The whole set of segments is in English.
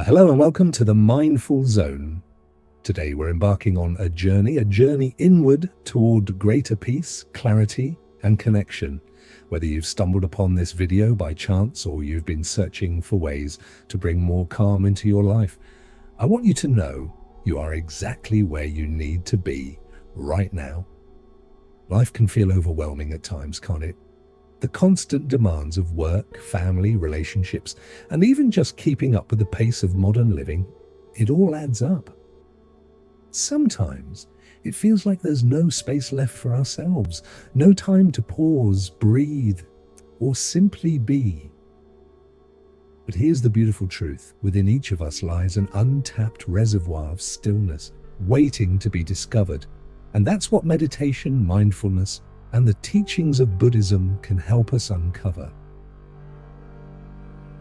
Hello and welcome to the Mindful Zone. Today we're embarking on a journey inward toward greater peace, clarity, and connection. Whether you've stumbled upon this video by chance or you've been searching for ways to bring more calm into your life, I want you to know you are exactly where you need to be right now. Life can feel overwhelming at times, can't it? The constant demands of work, family, relationships, and even just keeping up with the pace of modern living, it all adds up. Sometimes it feels like there's no space left for ourselves, no time to pause, breathe, or simply be. But here's the beautiful truth. Within each of us lies an untapped reservoir of stillness, waiting to be discovered. And that's what meditation, mindfulness, and the teachings of Buddhism can help us uncover.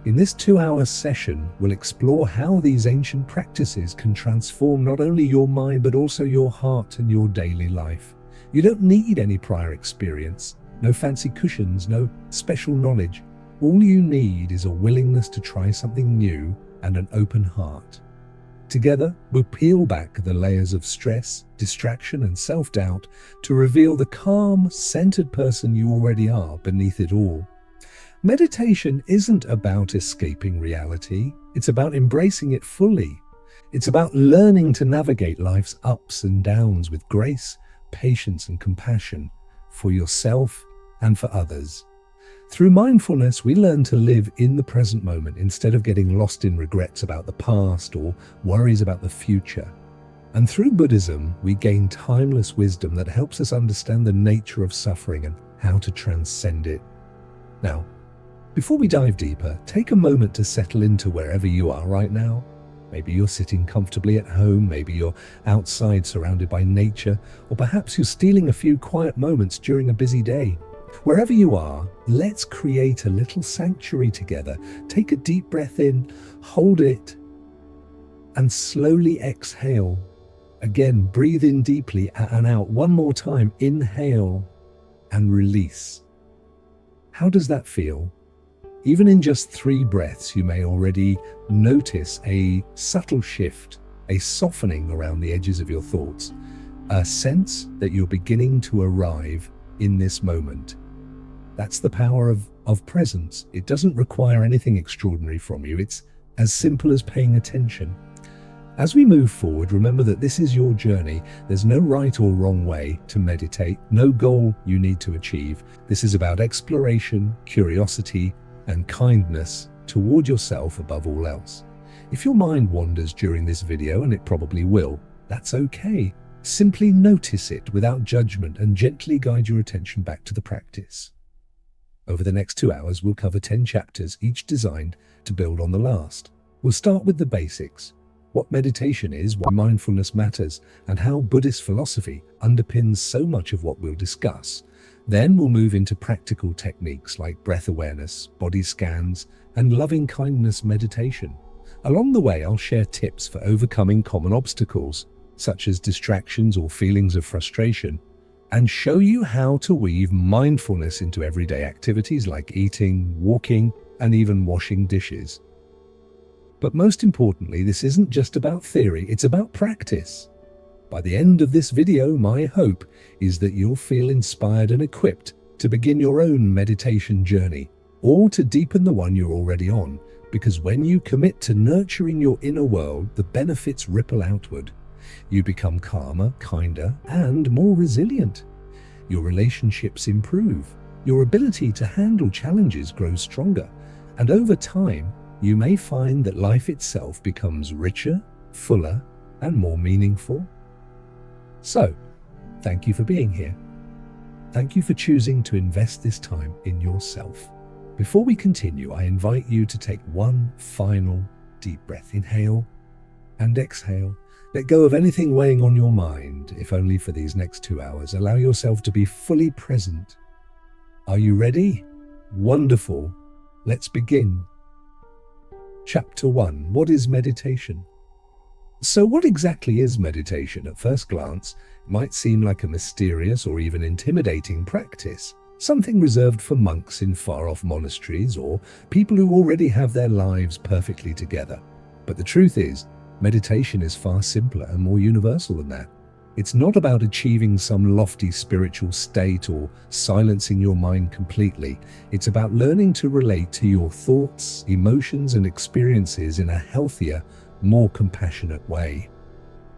In this 2-hour session, we'll explore how these ancient practices can transform not only your mind but also your heart and your daily life. You don't need any prior experience, no fancy cushions, no special knowledge. All you need is a willingness to try something new and an open heart. Together, we'll peel back the layers of stress, distraction, and self-doubt to reveal the calm, centered person you already are beneath it all. Meditation isn't about escaping reality. It's about embracing it fully. It's about learning to navigate life's ups and downs with grace, patience, and compassion for yourself and for others. Through mindfulness, we learn to live in the present moment instead of getting lost in regrets about the past or worries about the future. And through Buddhism, we gain timeless wisdom that helps us understand the nature of suffering and how to transcend it. Now, before we dive deeper, take a moment to settle into wherever you are right now. Maybe you're sitting comfortably at home, maybe you're outside surrounded by nature, or perhaps you're stealing a few quiet moments during a busy day. Wherever you are, let's create a little sanctuary together. Take a deep breath in, hold it, and slowly exhale. Again, breathe in deeply and out. One more time, inhale and release. How does that feel? Even in just 3 breaths, you may already notice a subtle shift, a softening around the edges of your thoughts, a sense that you're beginning to arrive in this moment. That's the power of presence. It doesn't require anything extraordinary from you. It's as simple as paying attention. As we move forward, remember that this is your journey. There's no right or wrong way to meditate, no goal you need to achieve. This is about exploration, curiosity, and kindness toward yourself above all else. If your mind wanders during this video, and it probably will, that's okay. Simply notice it without judgment and gently guide your attention back to the practice. Over the next 2 hours, we'll cover 10 chapters, each designed to build on the last. We'll start with the basics: what meditation is, why mindfulness matters, and how Buddhist philosophy underpins so much of what we'll discuss. Then we'll move into practical techniques like breath awareness, body scans, and loving kindness meditation. Along the way, I'll share tips for overcoming common obstacles, such as distractions or feelings of frustration, and show you how to weave mindfulness into everyday activities like eating, walking, and even washing dishes. But most importantly, this isn't just about theory, it's about practice. By the end of this video, my hope is that you'll feel inspired and equipped to begin your own meditation journey, or to deepen the one you're already on, because when you commit to nurturing your inner world, the benefits ripple outward. You become calmer, kinder, and more resilient. Your relationships improve. Your ability to handle challenges grows stronger. And over time, you may find that life itself becomes richer, fuller, and more meaningful. So, thank you for being here. Thank you for choosing to invest this time in yourself. Before we continue, I invite you to take one final deep breath. Inhale and exhale. Let go of anything weighing on your mind, if only for these next 2 hours. Allow yourself to be fully present. Are you ready? Wonderful. Let's begin. Chapter 1. What is meditation? So what exactly is meditation? At first glance, it might seem like a mysterious or even intimidating practice, something reserved for monks in far-off monasteries or people who already have their lives perfectly together. But the truth is, meditation is far simpler and more universal than that. It's not about achieving some lofty spiritual state or silencing your mind completely. It's about learning to relate to your thoughts, emotions, and experiences in a healthier, more compassionate way.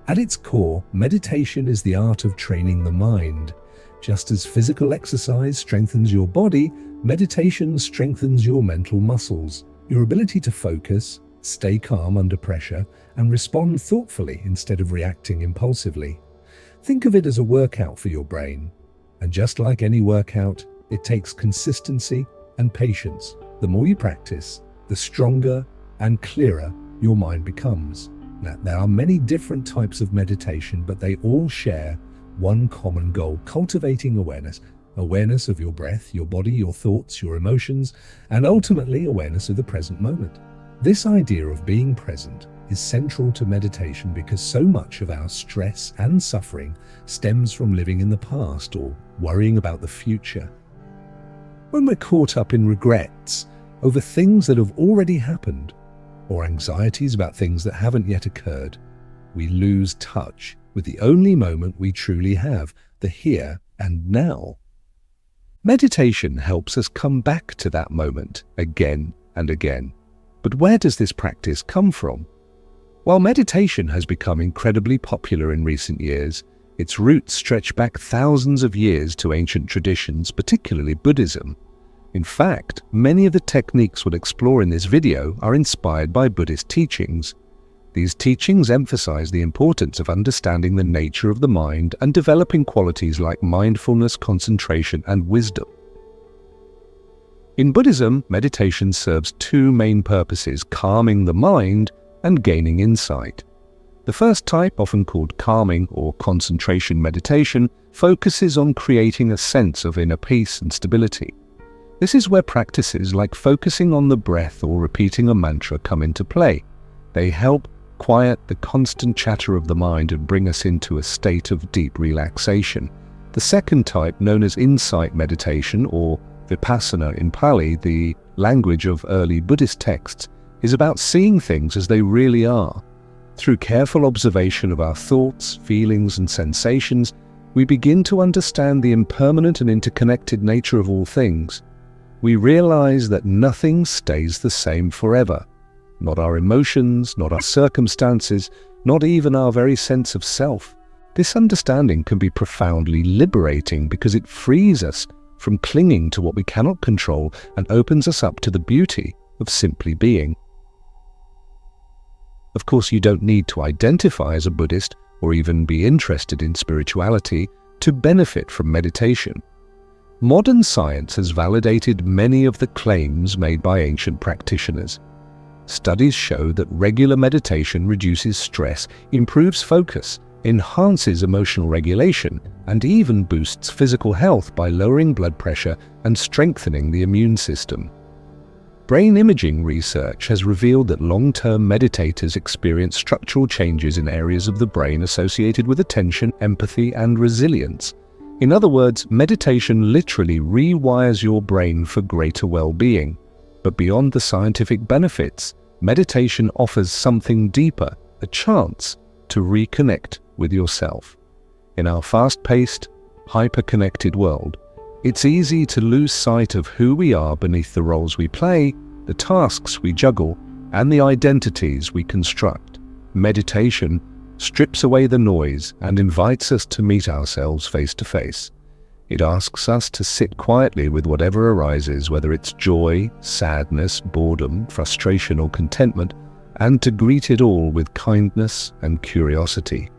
At its core, meditation is the art of training the mind. Just as physical exercise strengthens your body, meditation strengthens your mental muscles, your ability to focus, stay calm under pressure, and respond thoughtfully instead of reacting impulsively. Think of it as a workout for your brain. And just like any workout, it takes consistency and patience. The more you practice, the stronger and clearer your mind becomes. Now, there are many different types of meditation, but they all share one common goal: cultivating awareness. Awareness of your breath, your body, your thoughts, your emotions, and ultimately awareness of the present moment. This idea of being present is central to meditation because so much of our stress and suffering stems from living in the past or worrying about the future. When we're caught up in regrets over things that have already happened, or anxieties about things that haven't yet occurred, we lose touch with the only moment we truly have, the here and now. Meditation helps us come back to that moment again and again. But where does this practice come from? While meditation has become incredibly popular in recent years, its roots stretch back thousands of years to ancient traditions, particularly Buddhism. In fact, many of the techniques we'll explore in this video are inspired by Buddhist teachings. These teachings emphasize the importance of understanding the nature of the mind and developing qualities like mindfulness, concentration, and wisdom. In Buddhism, meditation serves two main purposes: calming the mind and gaining insight. The first type, often called calming or concentration meditation, focuses on creating a sense of inner peace and stability. This is where practices like focusing on the breath or repeating a mantra come into play. They help quiet the constant chatter of the mind and bring us into a state of deep relaxation. The second type, known as insight meditation or vipassana in Pali, the language of early Buddhist texts, is about seeing things as they really are. Through careful observation of our thoughts, feelings, and sensations, we begin to understand the impermanent and interconnected nature of all things. We realize that nothing stays the same forever. Not our emotions, not our circumstances, not even our very sense of self. This understanding can be profoundly liberating because it frees us from clinging to what we cannot control and opens us up to the beauty of simply being. Of course, you don't need to identify as a Buddhist or even be interested in spirituality to benefit from meditation. Modern science has validated many of the claims made by ancient practitioners. Studies show that regular meditation reduces stress, improves focus, enhances emotional regulation, and even boosts physical health by lowering blood pressure and strengthening the immune system. Brain imaging research has revealed that long-term meditators experience structural changes in areas of the brain associated with attention, empathy, and resilience. In other words, meditation literally rewires your brain for greater well-being. But beyond the scientific benefits, meditation offers something deeper, a chance to reconnect with yourself. In our fast-paced, hyper-connected world, it's easy to lose sight of who we are beneath the roles we play, the tasks we juggle, and the identities we construct. Meditation strips away the noise and invites us to meet ourselves face to face. It asks us to sit quietly with whatever arises, whether it's joy, sadness, boredom, frustration, or contentment, and to greet it all with kindness and curiosity.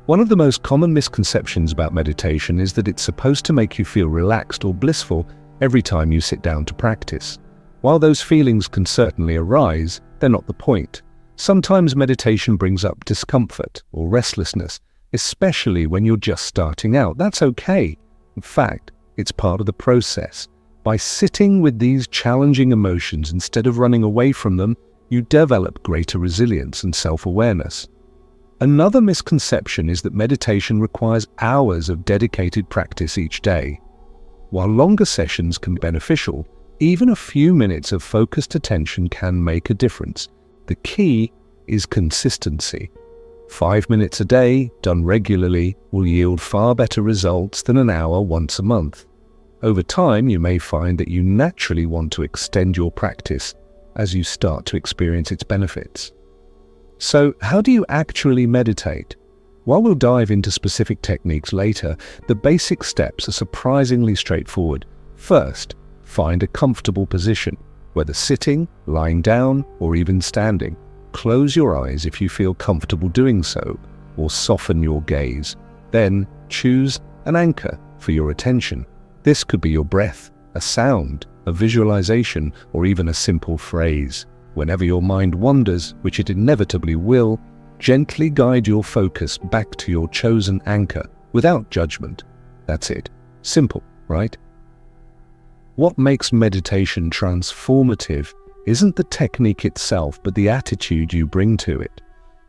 One of the most common misconceptions about meditation is that it's supposed to make you feel relaxed or blissful every time you sit down to practice. While those feelings can certainly arise, they're not the point. Sometimes meditation brings up discomfort or restlessness, especially when you're just starting out. That's okay. In fact, it's part of the process. By sitting with these challenging emotions instead of running away from them, you develop greater resilience and self-awareness. Another misconception is that meditation requires hours of dedicated practice each day. While longer sessions can be beneficial, even a few minutes of focused attention can make a difference. The key is consistency. 5 minutes a day, done regularly, will yield far better results than an hour once a month. Over time, you may find that you naturally want to extend your practice as you start to experience its benefits. So, how do you actually meditate? While we'll dive into specific techniques later, the basic steps are surprisingly straightforward. First, find a comfortable position, whether sitting, lying down, or even standing. Close your eyes if you feel comfortable doing so, or soften your gaze. Then, choose an anchor for your attention. This could be your breath, a sound, a visualization, or even a simple phrase. Whenever your mind wanders, which it inevitably will, gently guide your focus back to your chosen anchor without judgment. That's it. Simple, right? What makes meditation transformative isn't the technique itself, but the attitude you bring to it.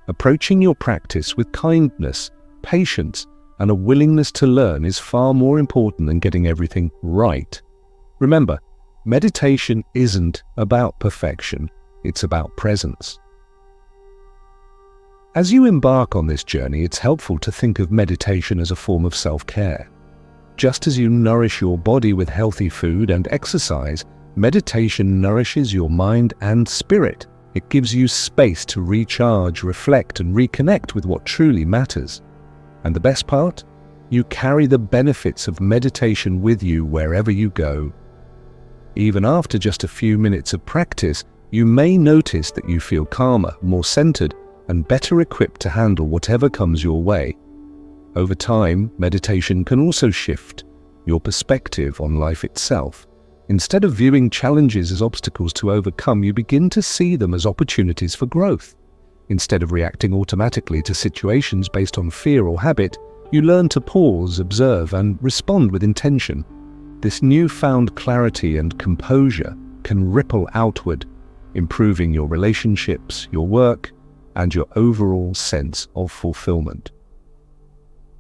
Approaching your practice with kindness, patience, and a willingness to learn is far more important than getting everything right. Remember, meditation isn't about perfection, it's about presence. As you embark on this journey, it's helpful to think of meditation as a form of self-care. Just as you nourish your body with healthy food and exercise, meditation nourishes your mind and spirit. It gives you space to recharge, reflect, and reconnect with what truly matters. And the best part? You carry the benefits of meditation with you wherever you go. Even after just a few minutes of practice, you may notice that you feel calmer, more centered, and better equipped to handle whatever comes your way. Over time, meditation can also shift your perspective on life itself. Instead of viewing challenges as obstacles to overcome, you begin to see them as opportunities for growth. Instead of reacting automatically to situations based on fear or habit, you learn to pause, observe, and respond with intention. This newfound clarity and composure can ripple outward, improving your relationships, your work, and your overall sense of fulfillment.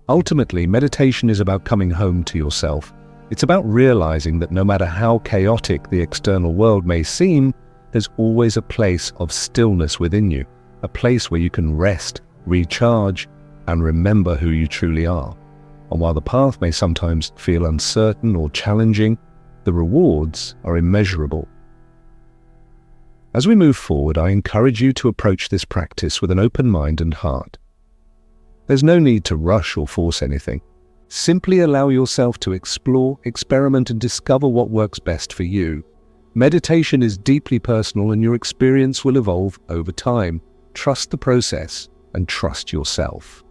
Ultimately, meditation is about coming home to yourself. It's about realizing that no matter how chaotic the external world may seem, there's always a place of stillness within you, a place where you can rest, recharge, and remember who you truly are. And while the path may sometimes feel uncertain or challenging, the rewards are immeasurable. As we move forward, I encourage you to approach this practice with an open mind and heart. There's no need to rush or force anything. Simply allow yourself to explore, experiment, and discover what works best for you. Meditation is deeply personal, and your experience will evolve over time. Trust the process and trust yourself.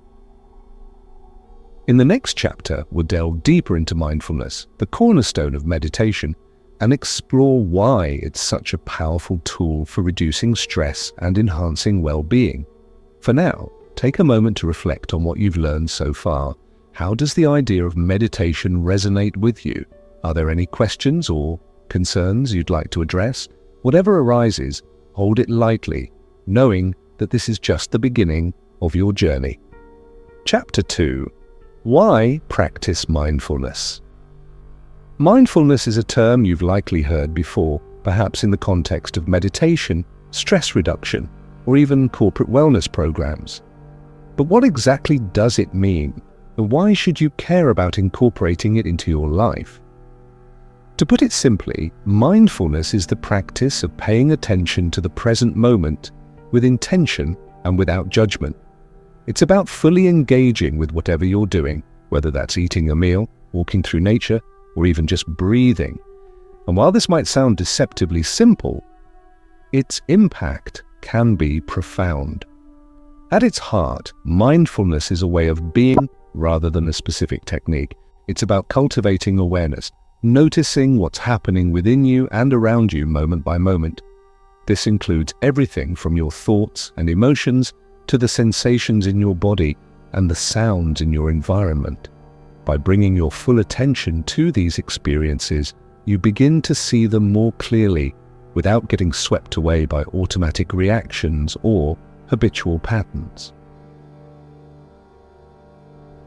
In the next chapter, we'll delve deeper into mindfulness, the cornerstone of meditation, and explore why it's such a powerful tool for reducing stress and enhancing well-being. For now, take a moment to reflect on what you've learned so far. How does the idea of meditation resonate with you? Are there any questions or concerns you'd like to address? Whatever arises, hold it lightly, knowing that this is just the beginning of your journey. Chapter 2. Why practice mindfulness? Mindfulness is a term you've likely heard before, perhaps in the context of meditation, stress reduction, or even corporate wellness programs. But what exactly does it mean, and why should you care about incorporating it into your life? To put it simply, mindfulness is the practice of paying attention to the present moment with intention and without judgment. It's about fully engaging with whatever you're doing, whether that's eating a meal, walking through nature, or even just breathing. And while this might sound deceptively simple, its impact can be profound. At its heart, mindfulness is a way of being rather than a specific technique. It's about cultivating awareness, noticing what's happening within you and around you moment by moment. This includes everything from your thoughts and emotions to the sensations in your body and the sounds in your environment. By bringing your full attention to these experiences, you begin to see them more clearly without getting swept away by automatic reactions or habitual patterns.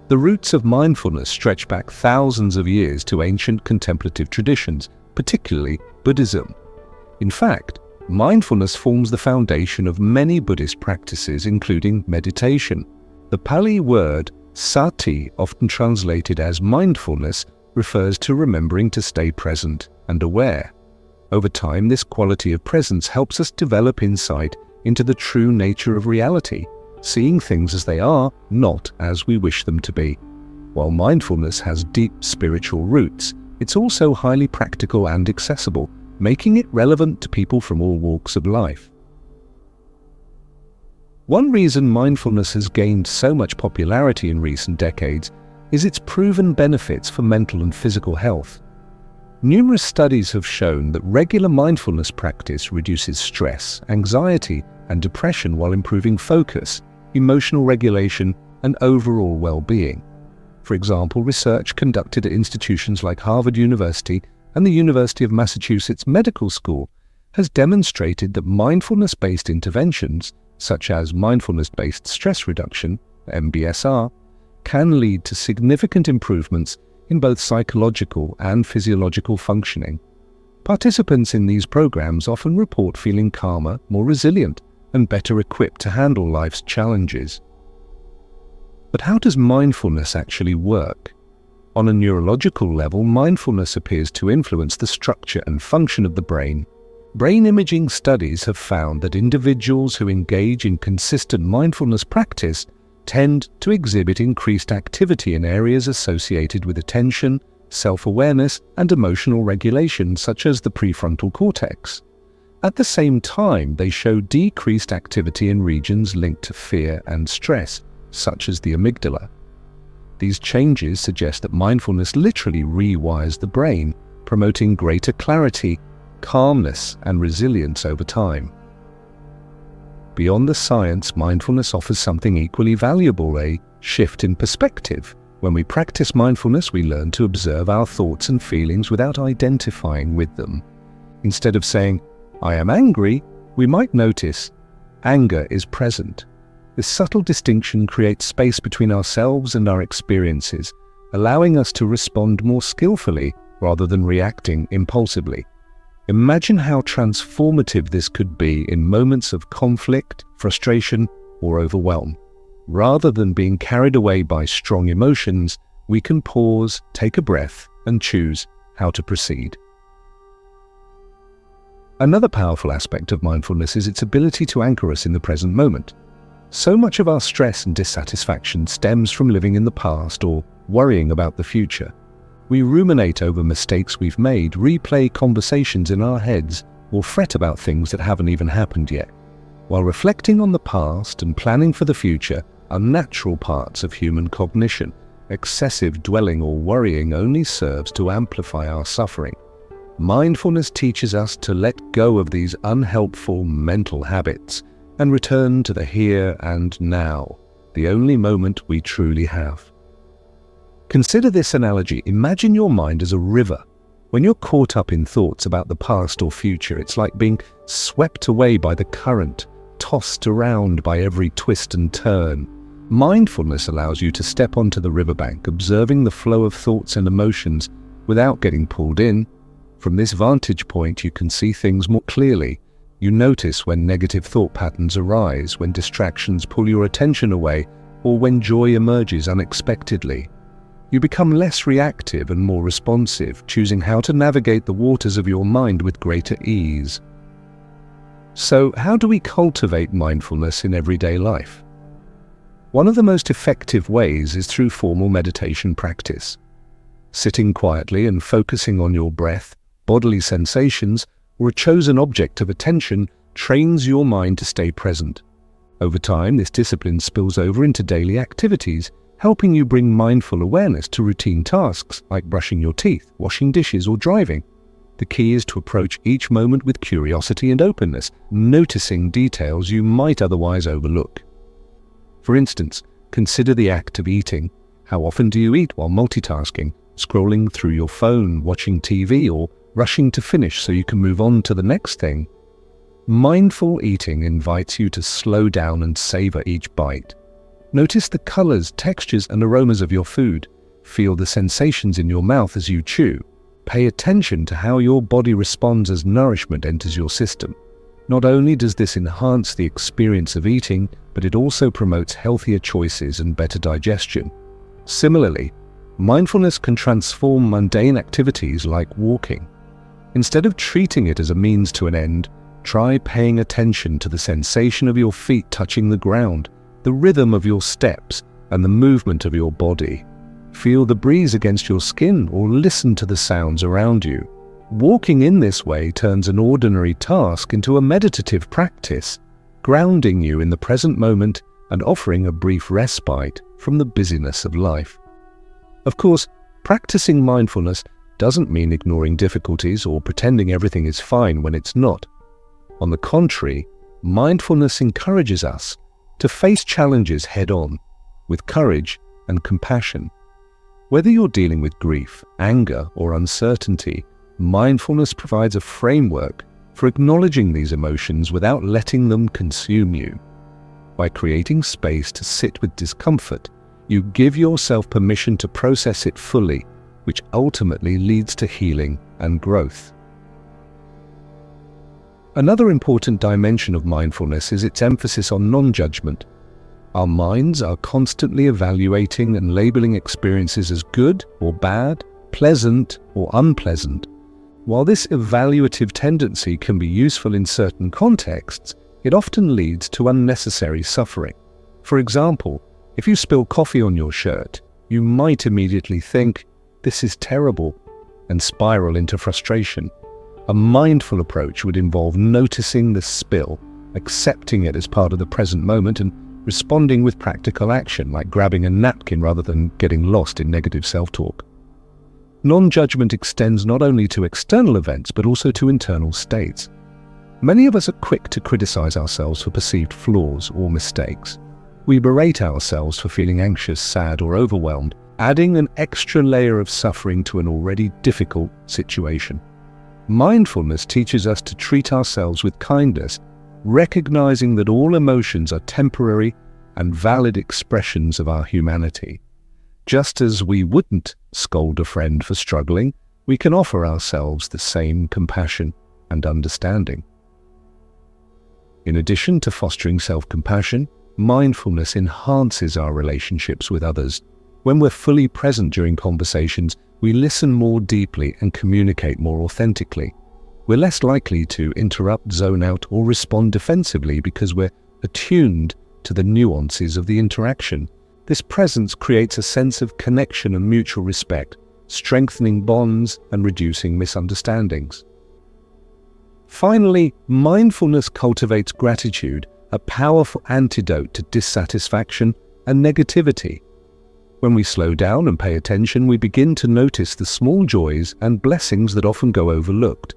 The roots of mindfulness stretch back thousands of years to ancient contemplative traditions, particularly Buddhism. In fact, Mindfulness forms the foundation of many Buddhist practices, including meditation. The Pali word sati, often translated as mindfulness, refers to remembering to stay present and aware. Over time, this quality of presence helps us develop insight into the true nature of reality, seeing things as they are, not as we wish them to be. While mindfulness has deep spiritual roots, it's also highly practical and accessible, making it relevant to people from all walks of life. One reason mindfulness has gained so much popularity in recent decades is its proven benefits for mental and physical health. Numerous studies have shown that regular mindfulness practice reduces stress, anxiety, and depression while improving focus, emotional regulation, and overall well-being. For example, research conducted at institutions like Harvard University and the University of Massachusetts Medical School has demonstrated that mindfulness-based interventions, such as mindfulness-based stress reduction, MBSR, can lead to significant improvements in both psychological and physiological functioning. Participants in these programs often report feeling calmer, more resilient, and better equipped to handle life's challenges. But how does mindfulness actually work? On a neurological level, mindfulness appears to influence the structure and function of the brain. Brain imaging studies have found that individuals who engage in consistent mindfulness practice tend to exhibit increased activity in areas associated with attention, self-awareness, and emotional regulation, such as the prefrontal cortex. At the same time, they show decreased activity in regions linked to fear and stress, such as the amygdala. These changes suggest that mindfulness literally rewires the brain, promoting greater clarity, calmness, and resilience over time. Beyond the science, mindfulness offers something equally valuable: a shift in perspective. When we practice mindfulness, we learn to observe our thoughts and feelings without identifying with them. Instead of saying, "I am angry," we might notice, "Anger is present." This subtle distinction creates space between ourselves and our experiences, allowing us to respond more skillfully rather than reacting impulsively. Imagine how transformative this could be in moments of conflict, frustration, or overwhelm. Rather than being carried away by strong emotions, we can pause, take a breath, and choose how to proceed. Another powerful aspect of mindfulness is its ability to anchor us in the present moment. So much of our stress and dissatisfaction stems from living in the past or worrying about the future. We ruminate over mistakes we've made, replay conversations in our heads, or fret about things that haven't even happened yet. While reflecting on the past and planning for the future are natural parts of human cognition, excessive dwelling or worrying only serves to amplify our suffering. Mindfulness teaches us to let go of these unhelpful mental habits and return to the here and now, the only moment we truly have. Consider this analogy. Imagine your mind as a river. When you're caught up in thoughts about the past or future, it's like being swept away by the current, tossed around by every twist and turn. Mindfulness allows you to step onto the riverbank, observing the flow of thoughts and emotions without getting pulled in. From this vantage point, you can see things more clearly. You notice when negative thought patterns arise, when distractions pull your attention away, or when joy emerges unexpectedly. You become less reactive and more responsive, choosing how to navigate the waters of your mind with greater ease. So, how do we cultivate mindfulness in everyday life? One of the most effective ways is through formal meditation practice. Sitting quietly and focusing on your breath, bodily sensations, or a chosen object of attention trains your mind to stay present. Over time, this discipline spills over into daily activities, helping you bring mindful awareness to routine tasks like brushing your teeth, washing dishes, or driving. The key is to approach each moment with curiosity and openness, noticing details you might otherwise overlook. For instance, consider the act of eating. How often do you eat while multitasking, scrolling through your phone, watching TV, or rushing to finish so you can move on to the next thing? Mindful eating invites you to slow down and savor each bite. Notice the colors, textures, and aromas of your food. Feel the sensations in your mouth as you chew. Pay attention to how your body responds as nourishment enters your system. Not only does this enhance the experience of eating, but it also promotes healthier choices and better digestion. Similarly, mindfulness can transform mundane activities like walking. Instead of treating it as a means to an end, try paying attention to the sensation of your feet touching the ground, the rhythm of your steps, and the movement of your body. Feel the breeze against your skin or listen to the sounds around you. Walking in this way turns an ordinary task into a meditative practice, grounding you in the present moment and offering a brief respite from the busyness of life. Of course, practicing mindfulness doesn't mean ignoring difficulties or pretending everything is fine when it's not. On the contrary, mindfulness encourages us to face challenges head-on, with courage and compassion. Whether you're dealing with grief, anger, or uncertainty, mindfulness provides a framework for acknowledging these emotions without letting them consume you. By creating space to sit with discomfort, you give yourself permission to process it fully, which ultimately leads to healing and growth. Another important dimension of mindfulness is its emphasis on non-judgment. Our minds are constantly evaluating and labeling experiences as good or bad, pleasant or unpleasant. While this evaluative tendency can be useful in certain contexts, it often leads to unnecessary suffering. For example, if you spill coffee on your shirt, you might immediately think, "This is terrible," and spiral into frustration. A mindful approach would involve noticing the spill, accepting it as part of the present moment, and responding with practical action, like grabbing a napkin rather than getting lost in negative self-talk. Non-judgment extends not only to external events, but also to internal states. Many of us are quick to criticize ourselves for perceived flaws or mistakes. We berate ourselves for feeling anxious, sad, or overwhelmed, adding an extra layer of suffering to an already difficult situation. Mindfulness teaches us to treat ourselves with kindness, recognizing that all emotions are temporary and valid expressions of our humanity. Just as we wouldn't scold a friend for struggling, we can offer ourselves the same compassion and understanding. In addition to fostering self-compassion, mindfulness enhances our relationships with others. When we're fully present during conversations, we listen more deeply and communicate more authentically. We're less likely to interrupt, zone out, or respond defensively because we're attuned to the nuances of the interaction. This presence creates a sense of connection and mutual respect, strengthening bonds and reducing misunderstandings. Finally, mindfulness cultivates gratitude, a powerful antidote to dissatisfaction and negativity. When we slow down and pay attention, we begin to notice the small joys and blessings that often go overlooked.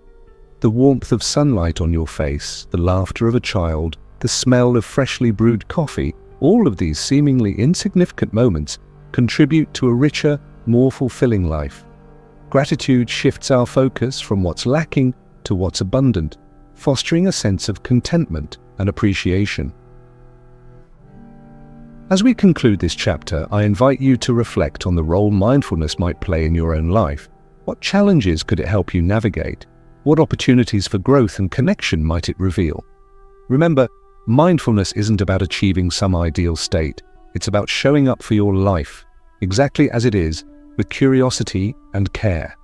The warmth of sunlight on your face, the laughter of a child, the smell of freshly brewed coffee, all of these seemingly insignificant moments contribute to a richer, more fulfilling life. Gratitude shifts our focus from what's lacking to what's abundant, fostering a sense of contentment and appreciation. As we conclude this chapter, I invite you to reflect on the role mindfulness might play in your own life. What challenges could it help you navigate? What opportunities for growth and connection might it reveal? Remember, mindfulness isn't about achieving some ideal state. It's about showing up for your life, exactly as it is, with curiosity and care.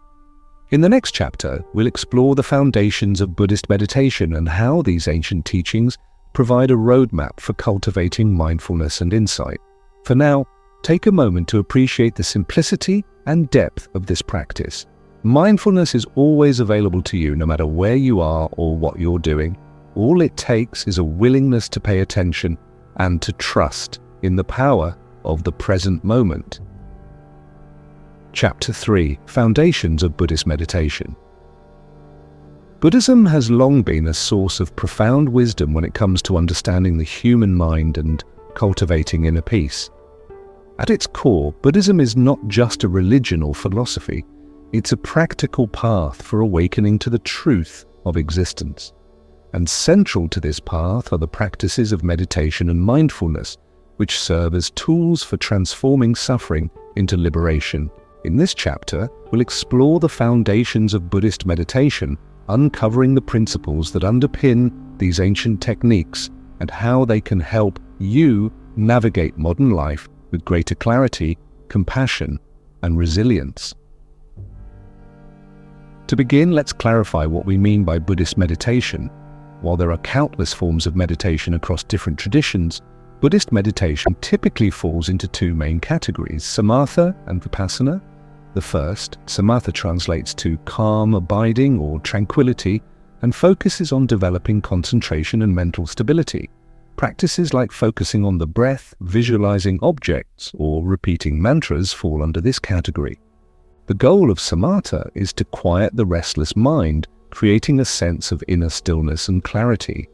In the next chapter, we'll explore the foundations of Buddhist meditation and how these ancient teachings provide a roadmap for cultivating mindfulness and insight. For now, take a moment to appreciate the simplicity and depth of this practice. Mindfulness is always available to you no matter where you are or what you're doing. All it takes is a willingness to pay attention and to trust in the power of the present moment. Chapter 3: Foundations of Buddhist Meditation. Buddhism has long been a source of profound wisdom when it comes to understanding the human mind and cultivating inner peace. At its core, Buddhism is not just a religion or philosophy, it's a practical path for awakening to the truth of existence. And central to this path are the practices of meditation and mindfulness, which serve as tools for transforming suffering into liberation. In this chapter, we'll explore the foundations of Buddhist meditation uncovering the principles that underpin these ancient techniques and how they can help you navigate modern life with greater clarity, compassion, and resilience. To begin, let's clarify what we mean by Buddhist meditation. While there are countless forms of meditation across different traditions, Buddhist meditation typically falls into two main categories, samatha and vipassana. The first, samatha, translates to calm abiding or tranquility and focuses on developing concentration and mental stability. Practices like focusing on the breath, visualizing objects, or repeating mantras fall under this category. The goal of samatha is to quiet the restless mind, creating a sense of inner stillness and clarity.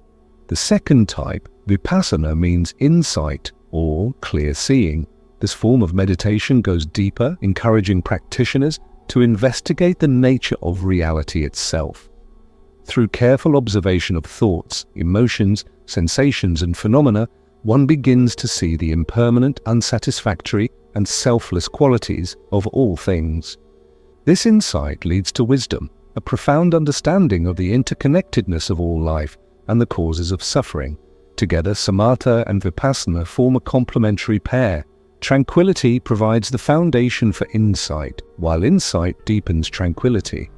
The second type, vipassana, means insight or clear seeing. This form of meditation goes deeper, encouraging practitioners to investigate the nature of reality itself. Through careful observation of thoughts, emotions, sensations, and phenomena, one begins to see the impermanent, unsatisfactory, and selfless qualities of all things. This insight leads to wisdom, a profound understanding of the interconnectedness of all life and the causes of suffering. Together, samatha and vipassana form a complementary pair. Tranquility provides the foundation for insight, while insight deepens tranquility.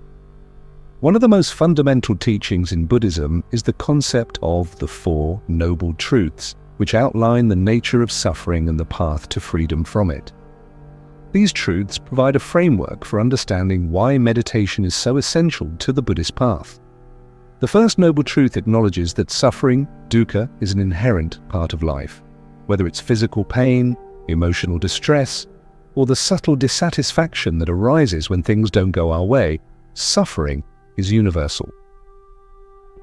One of the most fundamental teachings in Buddhism is the concept of the Four Noble Truths, which outline the nature of suffering and the path to freedom from it. These truths provide a framework for understanding why meditation is so essential to the Buddhist path. The first noble truth acknowledges that suffering, dukkha, is an inherent part of life. Whether it's physical pain, emotional distress, or the subtle dissatisfaction that arises when things don't go our way, suffering is universal.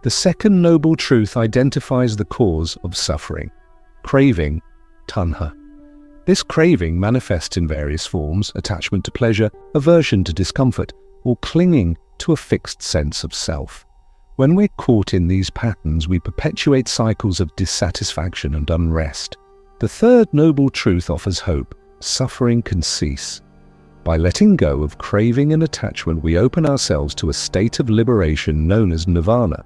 The second noble truth identifies the cause of suffering, craving, tanha. This craving manifests in various forms: attachment to pleasure, aversion to discomfort, or clinging to a fixed sense of self. When we're caught in these patterns, we perpetuate cycles of dissatisfaction and unrest. The third noble truth offers hope: suffering can cease. By letting go of craving and attachment, we open ourselves to a state of liberation known as nirvana.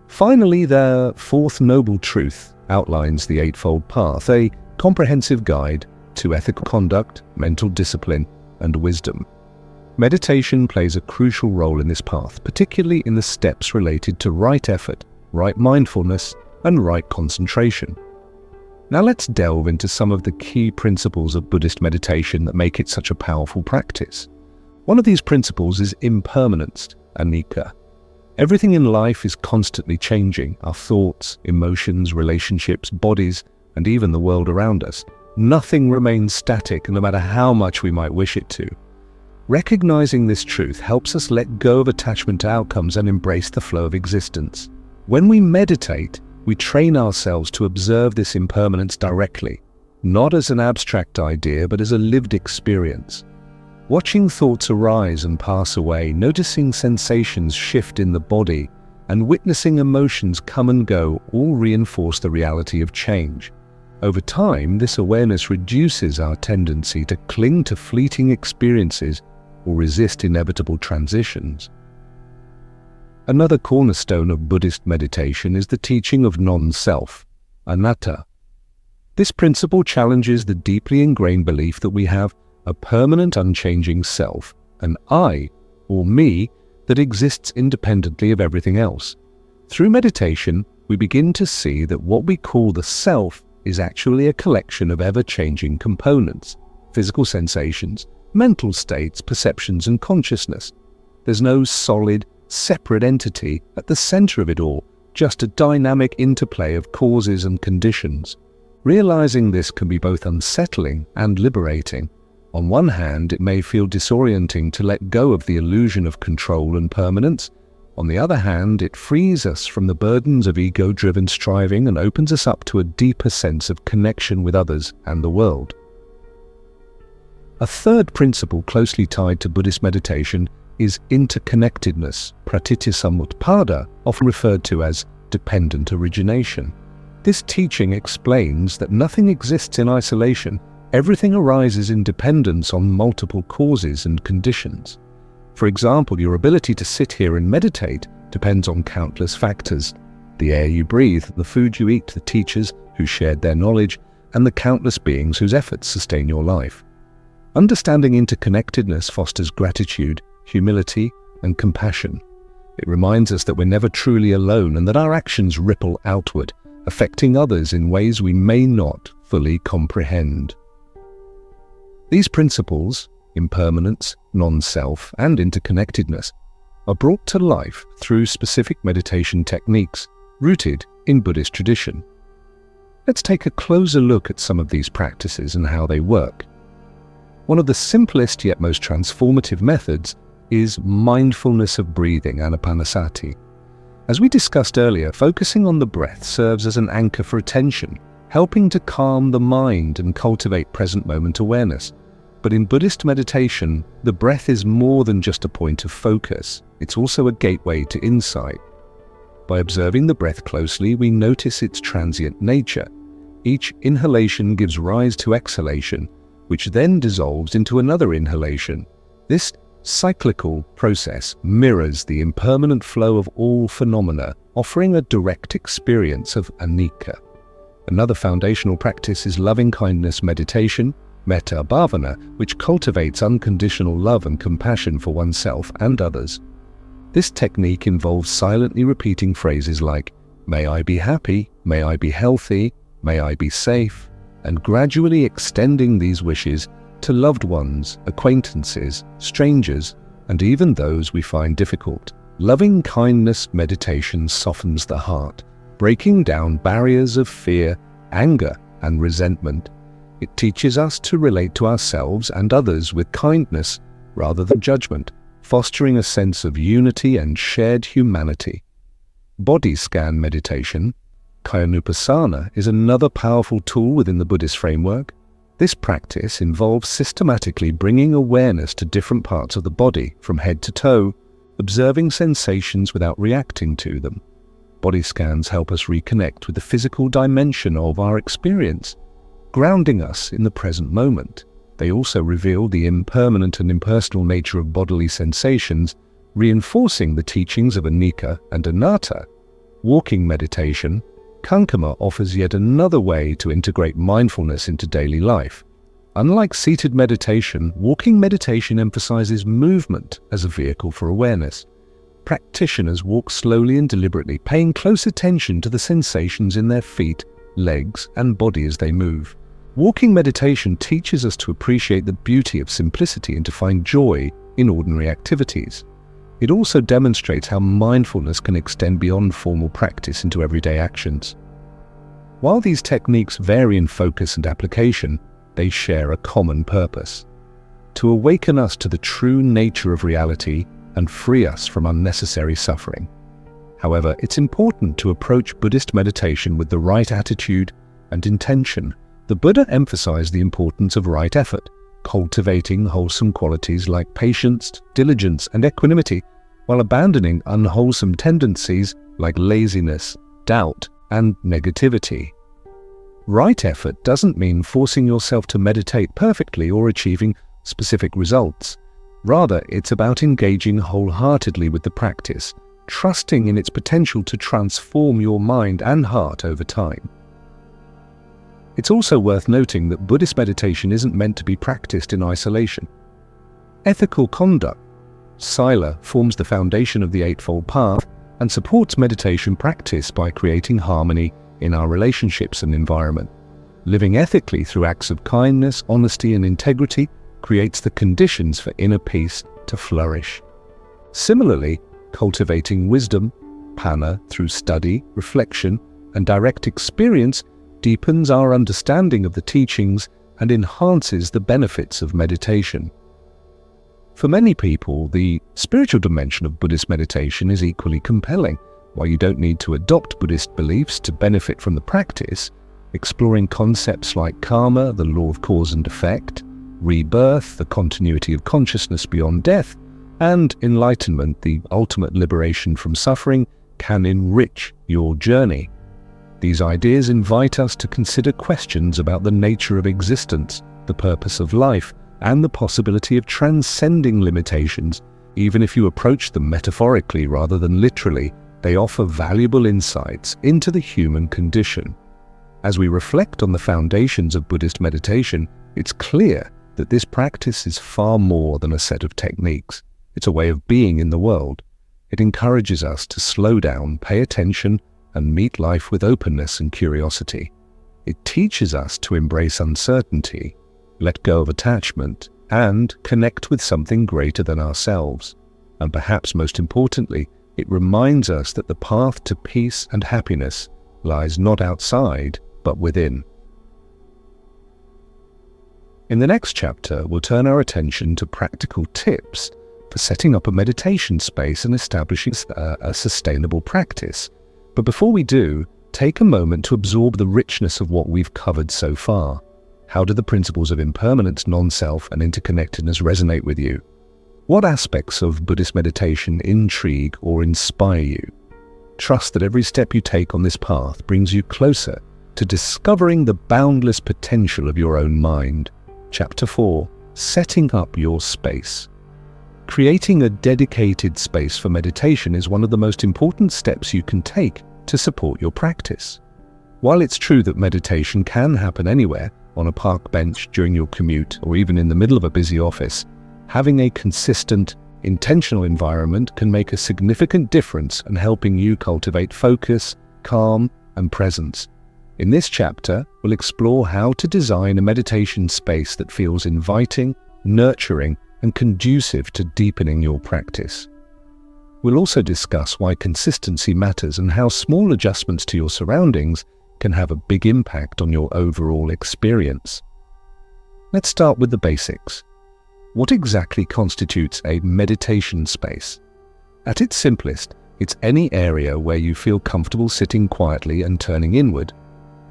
Finally, the fourth noble truth outlines the Eightfold Path, a comprehensive guide to ethical conduct, mental discipline, and wisdom. Meditation plays a crucial role in this path, particularly in the steps related to right effort, right mindfulness, and right concentration. Now let's delve into some of the key principles of Buddhist meditation that make it such a powerful practice. One of these principles is impermanence, anicca. Everything in life is constantly changing: our thoughts, emotions, relationships, bodies, and even the world around us. Nothing remains static, no matter how much we might wish it to. Recognizing this truth helps us let go of attachment to outcomes and embrace the flow of existence. When we meditate, we train ourselves to observe this impermanence directly, not as an abstract idea, but as a lived experience. Watching thoughts arise and pass away, noticing sensations shift in the body, and witnessing emotions come and go all reinforce the reality of change. Over time, this awareness reduces our tendency to cling to fleeting experiences or resist inevitable transitions. Another cornerstone of Buddhist meditation is the teaching of non-self, anatta. This principle challenges the deeply ingrained belief that we have a permanent, unchanging self, an I, or me, that exists independently of everything else. Through meditation, we begin to see that what we call the self is actually a collection of ever-changing components: physical sensations, mental states, perceptions, and consciousness. There's no solid, separate entity at the center of it all, just a dynamic interplay of causes and conditions. Realizing this can be both unsettling and liberating. On one hand, it may feel disorienting to let go of the illusion of control and permanence. On the other hand, it frees us from the burdens of ego-driven striving and opens us up to a deeper sense of connection with others and the world. A third principle closely tied to Buddhist meditation is interconnectedness, pratityasamutpada, often referred to as dependent origination. This teaching explains that nothing exists in isolation. Everything arises in dependence on multiple causes and conditions. For example, your ability to sit here and meditate depends on countless factors: the air you breathe, the food you eat, the teachers who shared their knowledge, and the countless beings whose efforts sustain your life. Understanding interconnectedness fosters gratitude, humility, and compassion. It reminds us that we're never truly alone and that our actions ripple outward, affecting others in ways we may not fully comprehend. These principles, impermanence, non-self, and interconnectedness, are brought to life through specific meditation techniques rooted in Buddhist tradition. Let's take a closer look at some of these practices and how they work. One of the simplest yet most transformative methods is mindfulness of breathing, anapanasati. As we discussed earlier, focusing on the breath serves as an anchor for attention, helping to calm the mind and cultivate present moment awareness. But in Buddhist meditation, the breath is more than just a point of focus. It's also a gateway to insight. By observing the breath closely, we notice its transient nature. Each inhalation gives rise to exhalation, which then dissolves into another inhalation. This cyclical process mirrors the impermanent flow of all phenomena, offering a direct experience of anicca. Another foundational practice is loving-kindness meditation, metta bhavana, which cultivates unconditional love and compassion for oneself and others. This technique involves silently repeating phrases like, "May I be happy, may I be healthy, may I be safe," and gradually extending these wishes to loved ones, acquaintances, strangers, and even those we find difficult. Loving-kindness meditation softens the heart, breaking down barriers of fear, anger, and resentment. It teaches us to relate to ourselves and others with kindness rather than judgment, fostering a sense of unity and shared humanity. Body scan meditation, Kayanupassana, is another powerful tool within the Buddhist framework. This practice involves systematically bringing awareness to different parts of the body, from head to toe, observing sensations without reacting to them. Body scans help us reconnect with the physical dimension of our experience, grounding us in the present moment. They also reveal the impermanent and impersonal nature of bodily sensations, reinforcing the teachings of anicca and anatta. Walking meditation, Kankama, offers yet another way to integrate mindfulness into daily life. Unlike seated meditation, walking meditation emphasizes movement as a vehicle for awareness. Practitioners walk slowly and deliberately, paying close attention to the sensations in their feet, legs, and body as they move. Walking meditation teaches us to appreciate the beauty of simplicity and to find joy in ordinary activities. It also demonstrates how mindfulness can extend beyond formal practice into everyday actions. While these techniques vary in focus and application, they share a common purpose: to awaken us to the true nature of reality and free us from unnecessary suffering. However, it's important to approach Buddhist meditation with the right attitude and intention. The Buddha emphasized the importance of right effort, cultivating wholesome qualities like patience, diligence, and equanimity, while abandoning unwholesome tendencies like laziness, doubt, and negativity. Right effort doesn't mean forcing yourself to meditate perfectly or achieving specific results. Rather, it's about engaging wholeheartedly with the practice, trusting in its potential to transform your mind and heart over time. It's also worth noting that Buddhist meditation isn't meant to be practiced in isolation. Ethical conduct, Sila, forms the foundation of the Eightfold Path and supports meditation practice by creating harmony in our relationships and environment. Living ethically through acts of kindness, honesty, and integrity creates the conditions for inner peace to flourish. Similarly, cultivating wisdom, panna, through study, reflection, and direct experience deepens our understanding of the teachings and enhances the benefits of meditation. For many people, the spiritual dimension of Buddhist meditation is equally compelling. While you don't need to adopt Buddhist beliefs to benefit from the practice, exploring concepts like karma, the law of cause and effect, rebirth, the continuity of consciousness beyond death, and enlightenment, the ultimate liberation from suffering, can enrich your journey. These ideas invite us to consider questions about the nature of existence, the purpose of life, and the possibility of transcending limitations, Even if you approach them metaphorically rather than literally, they offer valuable insights into the human condition. As we reflect on the foundations of Buddhist meditation, it's clear that this practice is far more than a set of techniques. It's a way of being in the world. It encourages us to slow down, pay attention, and meet life with openness and curiosity. It teaches us to embrace uncertainty, let go of attachment, and connect with something greater than ourselves. And perhaps most importantly, it reminds us that the path to peace and happiness lies not outside, but within. In the next chapter, we'll turn our attention to practical tips for setting up a meditation space and establishing a sustainable practice. But before we do, take a moment to absorb the richness of what we've covered so far. How do the principles of impermanence, non-self, and interconnectedness resonate with you? What aspects of Buddhist meditation intrigue or inspire you? Trust that every step you take on this path brings you closer to discovering the boundless potential of your own mind. Chapter 4. Setting up your space. Creating a dedicated space for meditation is one of the most important steps you can take to support your practice. While it's true that meditation can happen anywhere, on a park bench, during your commute, or even in the middle of a busy office, having a consistent, intentional environment can make a significant difference in helping you cultivate focus, calm, and presence. In this chapter, we'll explore how to design a meditation space that feels inviting, nurturing, and conducive to deepening your practice. We'll also discuss why consistency matters and how small adjustments to your surroundings can have a big impact on your overall experience. Let's start with the basics. What exactly constitutes a meditation space? At its simplest, it's any area where you feel comfortable sitting quietly and turning inward.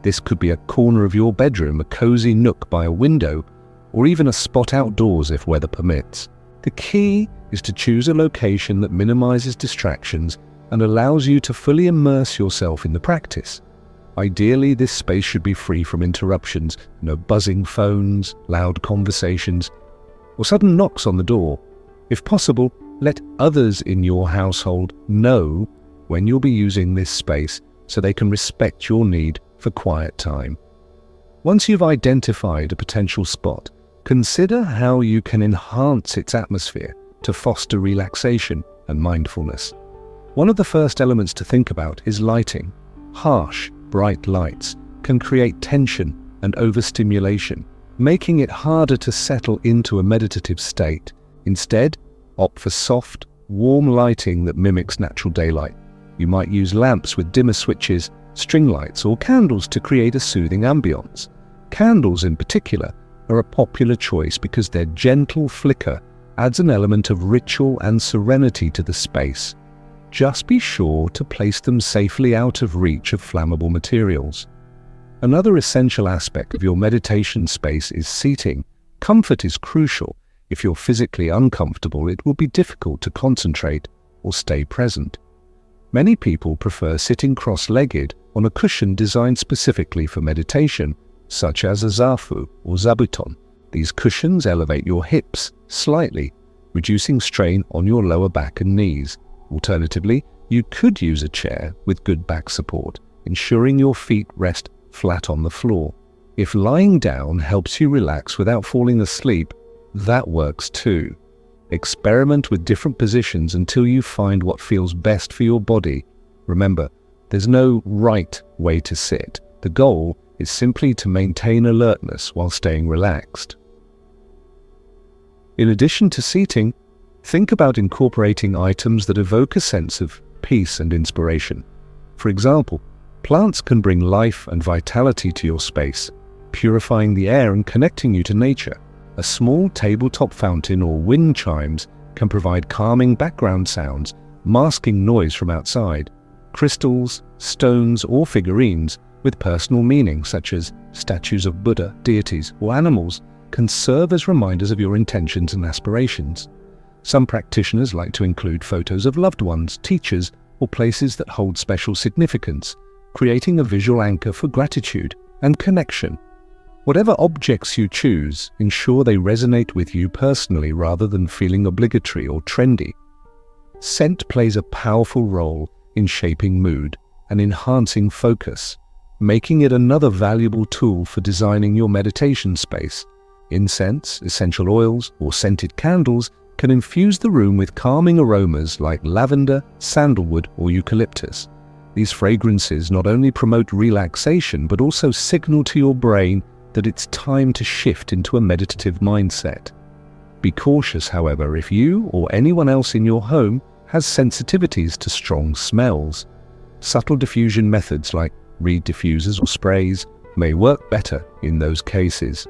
This could be a corner of your bedroom, a cozy nook by a window, or even a spot outdoors if weather permits. The key is to choose a location that minimizes distractions and allows you to fully immerse yourself in the practice. Ideally, this space should be free from interruptions, no buzzing phones, loud conversations, or sudden knocks on the door. If possible, let others in your household know when you'll be using this space so they can respect your need for quiet time. Once you've identified a potential spot, consider how you can enhance its atmosphere to foster relaxation and mindfulness. One of the first elements to think about is lighting. Harsh, bright lights can create tension and overstimulation, making it harder to settle into a meditative state. Instead, opt for soft, warm lighting that mimics natural daylight. You might use lamps with dimmer switches, string lights, or candles to create a soothing ambience. Candles in particular are a popular choice because their gentle flicker adds an element of ritual and serenity to the space. Just be sure to place them safely out of reach of flammable materials. Another essential aspect of your meditation space is seating. Comfort is crucial. If you're physically uncomfortable, it will be difficult to concentrate or stay present. Many people prefer sitting cross-legged on a cushion designed specifically for meditation, such as a zafu or zabuton. These cushions elevate your hips slightly, reducing strain on your lower back and knees. Alternatively, you could use a chair with good back support, ensuring your feet rest flat on the floor. If lying down helps you relax without falling asleep, that works too. Experiment with different positions until you find what feels best for your body. Remember, there's no right way to sit. The goal is simply to maintain alertness while staying relaxed. In addition to seating, think about incorporating items that evoke a sense of peace and inspiration. For example, plants can bring life and vitality to your space, purifying the air and connecting you to nature. A small tabletop fountain or wind chimes can provide calming background sounds, masking noise from outside. Crystals, stones, or figurines with personal meaning, such as statues of Buddha, deities, or animals, can serve as reminders of your intentions and aspirations. Some practitioners like to include photos of loved ones, teachers, or places that hold special significance, creating a visual anchor for gratitude and connection. Whatever objects you choose, ensure they resonate with you personally rather than feeling obligatory or trendy. Scent plays a powerful role in shaping mood and enhancing focus, making it another valuable tool for designing your meditation space. Incense, essential oils, or scented candles can infuse the room with calming aromas like lavender, sandalwood, or eucalyptus. These fragrances not only promote relaxation but also signal to your brain that it's time to shift into a meditative mindset. Be cautious, however, if you or anyone else in your home has sensitivities to strong smells. Subtle diffusion methods like reed diffusers or sprays may work better in those cases.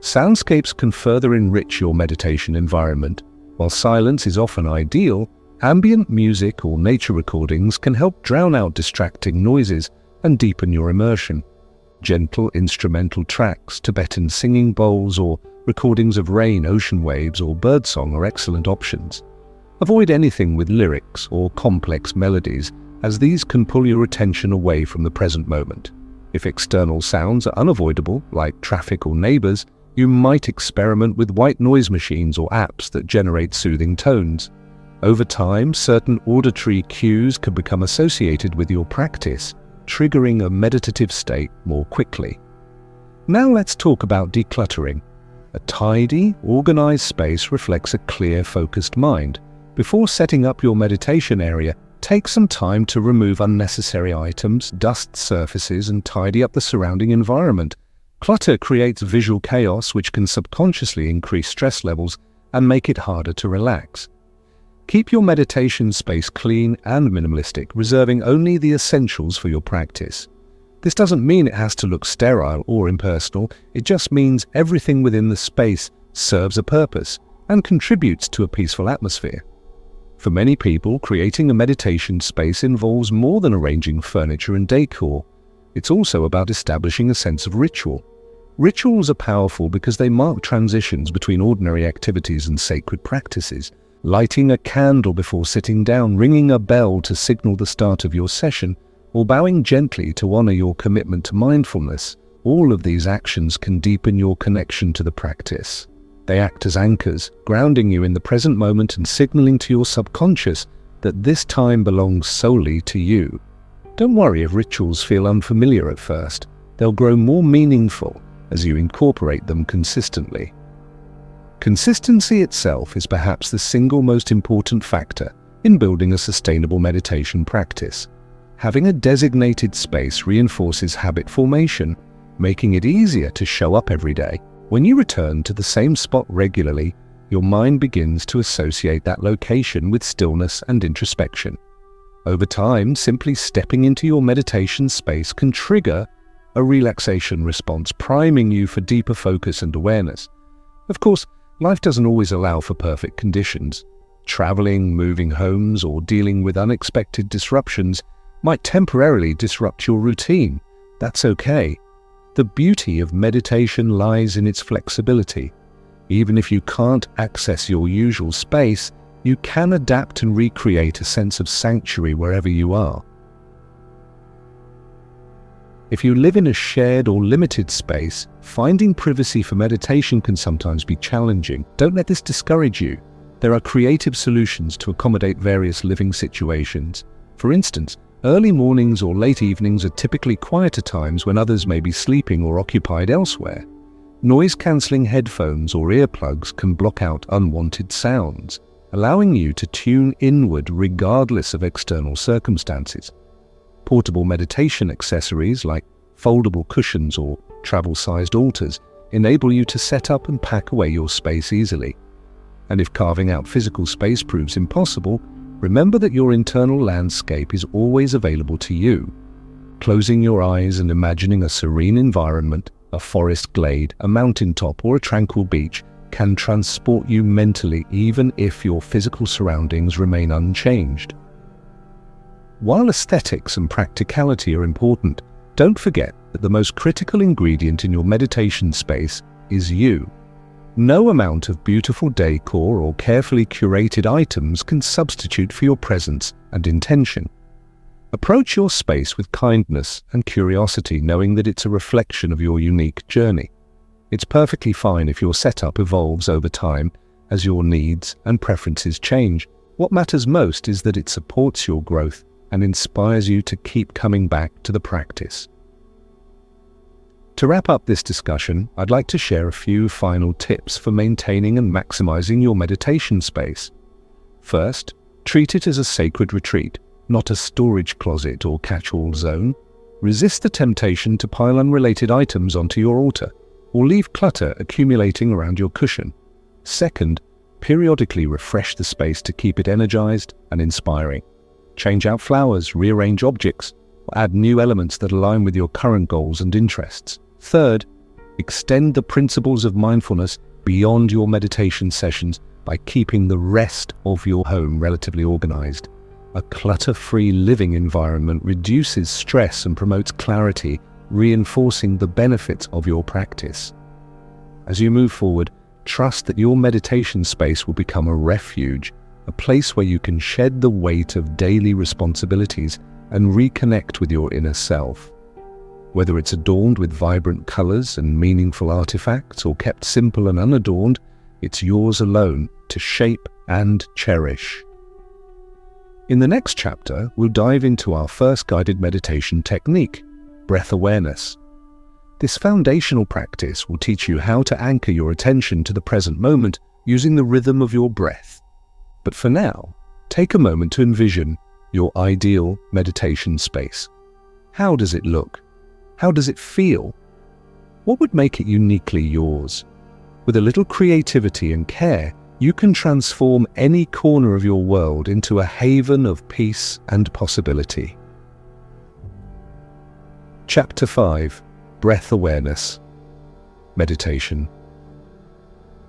Soundscapes can further enrich your meditation environment. While silence is often ideal, ambient music or nature recordings can help drown out distracting noises and deepen your immersion. Gentle instrumental tracks, Tibetan singing bowls, or recordings of rain, ocean waves, or birdsong are excellent options. Avoid anything with lyrics or complex melodies, as these can pull your attention away from the present moment. If external sounds are unavoidable, like traffic or neighbors, you might experiment with white noise machines or apps that generate soothing tones. Over time, certain auditory cues can become associated with your practice, triggering a meditative state more quickly. Now let's talk about decluttering. A tidy, organized space reflects a clear, focused mind. Before setting up your meditation area, take some time to remove unnecessary items, dust surfaces, and tidy up the surrounding environment. Clutter creates visual chaos, which can subconsciously increase stress levels and make it harder to relax. Keep your meditation space clean and minimalistic, reserving only the essentials for your practice. This doesn't mean it has to look sterile or impersonal, it just means everything within the space serves a purpose and contributes to a peaceful atmosphere. For many people, creating a meditation space involves more than arranging furniture and decor. It's also about establishing a sense of ritual. Rituals are powerful because they mark transitions between ordinary activities and sacred practices. Lighting a candle before sitting down, ringing a bell to signal the start of your session, or bowing gently to honor your commitment to mindfulness, all of these actions can deepen your connection to the practice. They act as anchors, grounding you in the present moment and signaling to your subconscious that this time belongs solely to you. Don't worry if rituals feel unfamiliar at first. They'll grow more meaningful as you incorporate them consistently. Consistency itself is perhaps the single most important factor in building a sustainable meditation practice. Having a designated space reinforces habit formation, making it easier to show up every day. When you return to the same spot regularly, your mind begins to associate that location with stillness and introspection. Over time, simply stepping into your meditation space can trigger a relaxation response, priming you for deeper focus and awareness. Of course, life doesn't always allow for perfect conditions. Traveling, moving homes, or dealing with unexpected disruptions might temporarily disrupt your routine. That's okay. The beauty of meditation lies in its flexibility. Even if you can't access your usual space, you can adapt and recreate a sense of sanctuary wherever you are. If you live in a shared or limited space, finding privacy for meditation can sometimes be challenging. Don't let this discourage you. There are creative solutions to accommodate various living situations. For instance, early mornings or late evenings are typically quieter times when others may be sleeping or occupied elsewhere. Noise-cancelling headphones or earplugs can block out unwanted sounds, allowing you to tune inward regardless of external circumstances. Portable meditation accessories like foldable cushions or travel-sized altars enable you to set up and pack away your space easily. And if carving out physical space proves impossible, remember that your internal landscape is always available to you. Closing your eyes and imagining a serene environment, a forest glade, a mountaintop, or a tranquil beach can transport you mentally even if your physical surroundings remain unchanged. While aesthetics and practicality are important, don't forget that the most critical ingredient in your meditation space is you. No amount of beautiful decor or carefully curated items can substitute for your presence and intention. Approach your space with kindness and curiosity, knowing that it's a reflection of your unique journey. It's perfectly fine if your setup evolves over time as your needs and preferences change. What matters most is that it supports your growth and inspires you to keep coming back to the practice. To wrap up this discussion, I'd like to share a few final tips for maintaining and maximizing your meditation space. First, treat it as a sacred retreat, not a storage closet or catch-all zone. Resist the temptation to pile unrelated items onto your altar, or leave clutter accumulating around your cushion. Second, periodically refresh the space to keep it energized and inspiring. Change out flowers, rearrange objects, or add new elements that align with your current goals and interests. Third, extend the principles of mindfulness beyond your meditation sessions by keeping the rest of your home relatively organized. A clutter-free living environment reduces stress and promotes clarity, reinforcing the benefits of your practice. As you move forward, trust that your meditation space will become a refuge, a place where you can shed the weight of daily responsibilities and reconnect with your inner self. Whether it's adorned with vibrant colors and meaningful artifacts or kept simple and unadorned, it's yours alone to shape and cherish. In the next chapter, we'll dive into our first guided meditation technique, breath awareness. This foundational practice will teach you how to anchor your attention to the present moment using the rhythm of your breath. But for now, take a moment to envision your ideal meditation space. How does it look? How does it feel? What would make it uniquely yours? With a little creativity and care, you can transform any corner of your world into a haven of peace and possibility. Chapter 5. Breath Awareness. Meditation.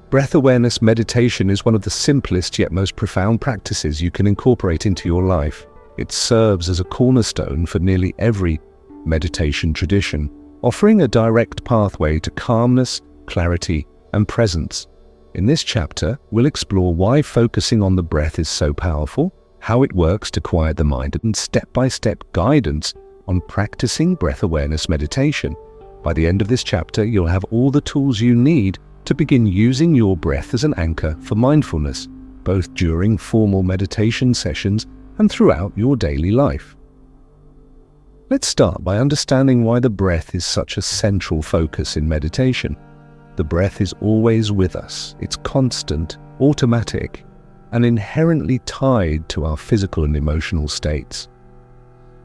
Breath awareness meditation is one of the simplest yet most profound practices you can incorporate into your life. It serves as a cornerstone for nearly every meditation tradition, offering a direct pathway to calmness, clarity, and presence. In this chapter, we'll explore why focusing on the breath is so powerful, how it works to quiet the mind, and step-by-step guidance on practicing breath awareness meditation. By the end of this chapter, you'll have all the tools you need to begin using your breath as an anchor for mindfulness, both during formal meditation sessions and throughout your daily life. Let's start by understanding why the breath is such a central focus in meditation. The breath is always with us. It's constant, automatic, and inherently tied to our physical and emotional states.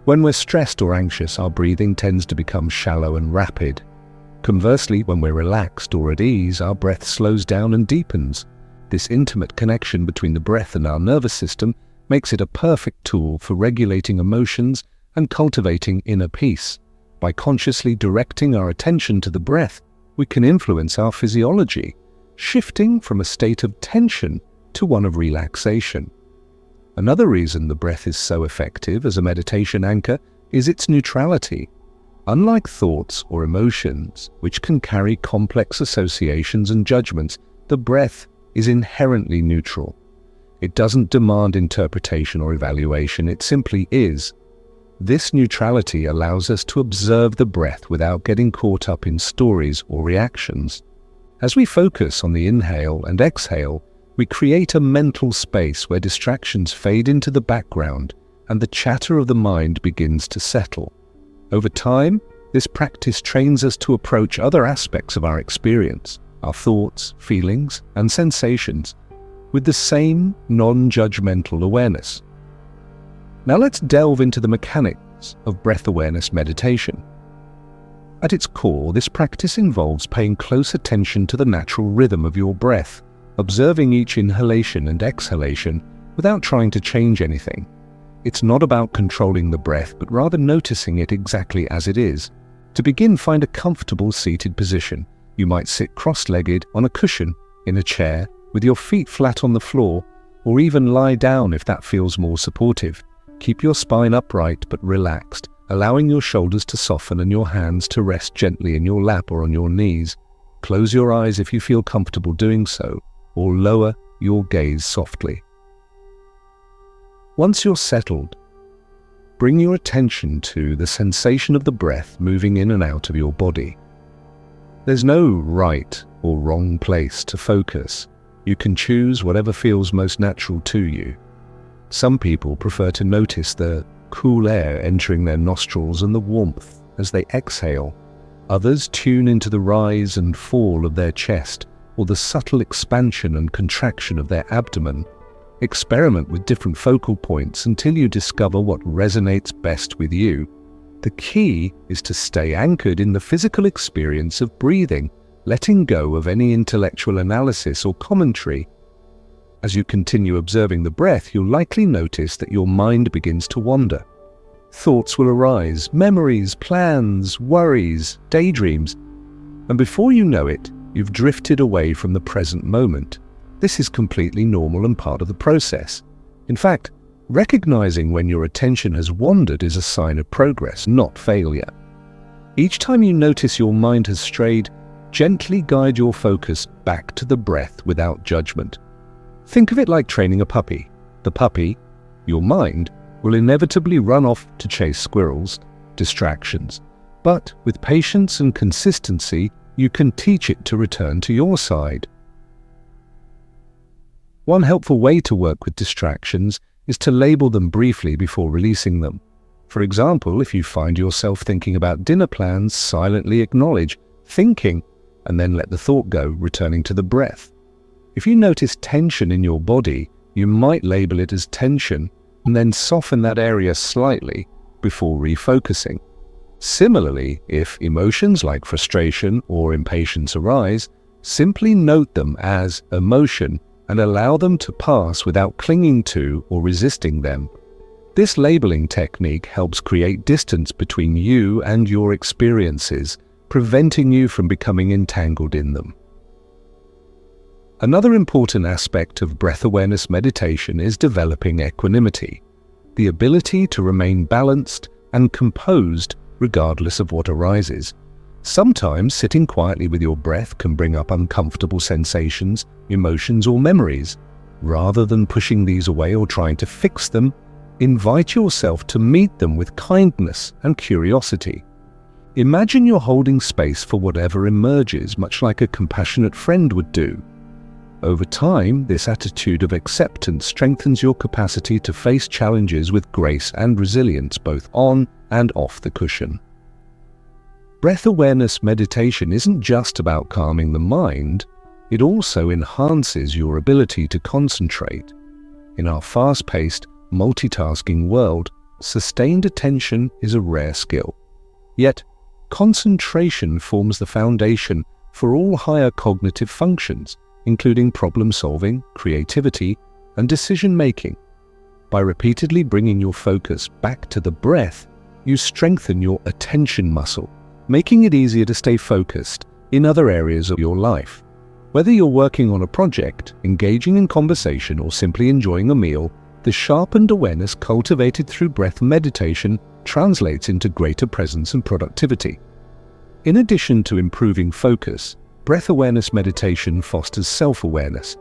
When we're stressed or anxious, our breathing tends to become shallow and rapid. Conversely, when we're relaxed or at ease, our breath slows down and deepens. This intimate connection between the breath and our nervous system makes it a perfect tool for regulating emotions and cultivating inner peace. By consciously directing our attention to the breath, we can influence our physiology, shifting from a state of tension to one of relaxation. Another reason the breath is so effective as a meditation anchor is its neutrality. Unlike thoughts or emotions, which can carry complex associations and judgments, the breath is inherently neutral. It doesn't demand interpretation or evaluation, it simply is. This neutrality allows us to observe the breath without getting caught up in stories or reactions. As we focus on the inhale and exhale, we create a mental space where distractions fade into the background and the chatter of the mind begins to settle. Over time, this practice trains us to approach other aspects of our experience, our thoughts, feelings, and sensations, with the same non-judgmental awareness. Now let's delve into the mechanics of breath awareness meditation. At its core, this practice involves paying close attention to the natural rhythm of your breath, observing each inhalation and exhalation without trying to change anything. It's not about controlling the breath, but rather noticing it exactly as it is. To begin, find a comfortable seated position. You might sit cross-legged on a cushion, in a chair, with your feet flat on the floor, or even lie down if that feels more supportive. Keep your spine upright but relaxed, allowing your shoulders to soften and your hands to rest gently in your lap or on your knees. Close your eyes if you feel comfortable doing so, or lower your gaze softly. Once you're settled, bring your attention to the sensation of the breath moving in and out of your body. There's no right or wrong place to focus. You can choose whatever feels most natural to you. Some people prefer to notice the cool air entering their nostrils and the warmth as they exhale. Others tune into the rise and fall of their chest or the subtle expansion and contraction of their abdomen. Experiment with different focal points until you discover what resonates best with you. The key is to stay anchored in the physical experience of breathing, letting go of any intellectual analysis or commentary. As you continue observing the breath, you'll likely notice that your mind begins to wander. Thoughts will arise, memories, plans, worries, daydreams, and before you know it, you've drifted away from the present moment. This is completely normal and part of the process. In fact, recognizing when your attention has wandered is a sign of progress, not failure. Each time you notice your mind has strayed, gently guide your focus back to the breath without judgment. Think of it like training a puppy. The puppy, your mind, will inevitably run off to chase squirrels, distractions. But with patience and consistency, you can teach it to return to your side. One helpful way to work with distractions is to label them briefly before releasing them. For example, if you find yourself thinking about dinner plans, silently acknowledge thinking and then let the thought go, returning to the breath. If you notice tension in your body, you might label it as tension and then soften that area slightly before refocusing. Similarly, if emotions like frustration or impatience arise, simply note them as emotion and allow them to pass without clinging to or resisting them. This labeling technique helps create distance between you and your experiences, preventing you from becoming entangled in them. Another important aspect of breath awareness meditation is developing equanimity, the ability to remain balanced and composed regardless of what arises. Sometimes sitting quietly with your breath can bring up uncomfortable sensations, emotions, or memories. Rather than pushing these away or trying to fix them, invite yourself to meet them with kindness and curiosity. Imagine you're holding space for whatever emerges, much like a compassionate friend would do. Over time, this attitude of acceptance strengthens your capacity to face challenges with grace and resilience, both on and off the cushion. Breath awareness meditation isn't just about calming the mind, it also enhances your ability to concentrate. In our fast-paced, multitasking world, sustained attention is a rare skill. Yet, concentration forms the foundation for all higher cognitive functions, including problem-solving, creativity, and decision-making. By repeatedly bringing your focus back to the breath, you strengthen your attention muscle, making it easier to stay focused in other areas of your life. Whether you're working on a project, engaging in conversation, or simply enjoying a meal, the sharpened awareness cultivated through breath meditation translates into greater presence and productivity. In addition to improving focus, breath awareness meditation fosters self-awareness.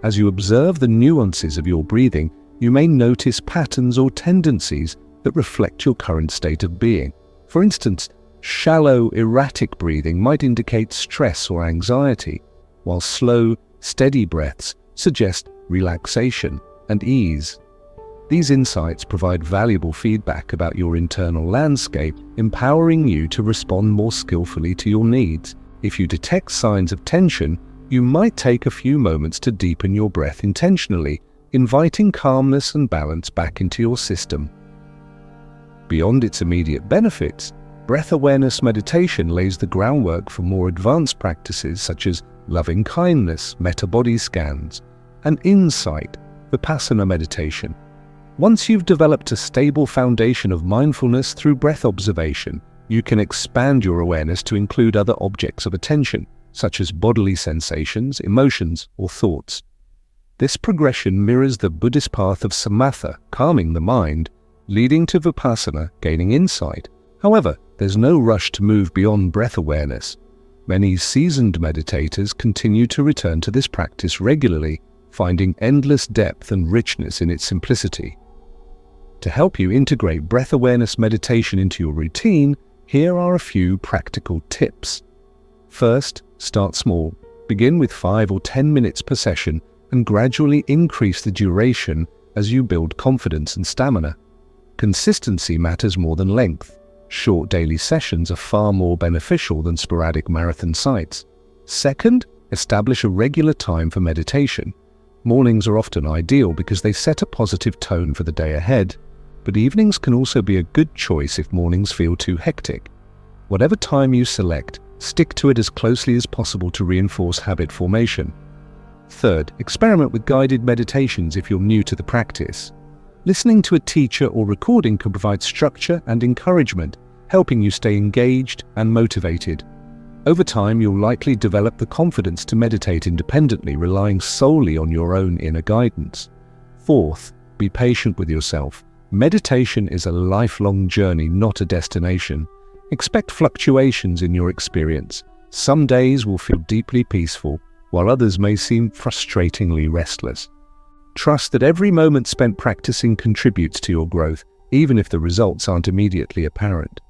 As you observe the nuances of your breathing, you may notice patterns or tendencies that reflect your current state of being. For instance, shallow, erratic breathing might indicate stress or anxiety, while slow, steady breaths suggest relaxation and ease. These insights provide valuable feedback about your internal landscape, empowering you to respond more skillfully to your needs. If you detect signs of tension, you might take a few moments to deepen your breath intentionally, inviting calmness and balance back into your system. Beyond its immediate benefits, breath awareness meditation lays the groundwork for more advanced practices such as loving kindness, metta body scans, and insight, vipassana meditation. Once you've developed a stable foundation of mindfulness through breath observation, you can expand your awareness to include other objects of attention, such as bodily sensations, emotions, or thoughts. This progression mirrors the Buddhist path of samatha, calming the mind, leading to vipassana, gaining insight. However, there's no rush to move beyond breath awareness. Many seasoned meditators continue to return to this practice regularly, finding endless depth and richness in its simplicity. To help you integrate breath awareness meditation into your routine, here are a few practical tips. First, start small. Begin with 5 or 10 minutes per session and gradually increase the duration as you build confidence and stamina. Consistency matters more than length. Short daily sessions are far more beneficial than sporadic marathon sites. Second, establish a regular time for meditation. Mornings are often ideal because they set a positive tone for the day ahead, but evenings can also be a good choice if mornings feel too hectic. Whatever time you select, stick to it as closely as possible to reinforce habit formation. Third, experiment with guided meditations if you're new to the practice. Listening to a teacher or recording can provide structure and encouragement, helping you stay engaged and motivated. Over time, you'll likely develop the confidence to meditate independently, relying solely on your own inner guidance. Fourth, be patient with yourself. Meditation is a lifelong journey, not a destination. Expect fluctuations in your experience. Some days will feel deeply peaceful, while others may seem frustratingly restless. Trust that every moment spent practicing contributes to your growth, even if the results aren't immediately apparent.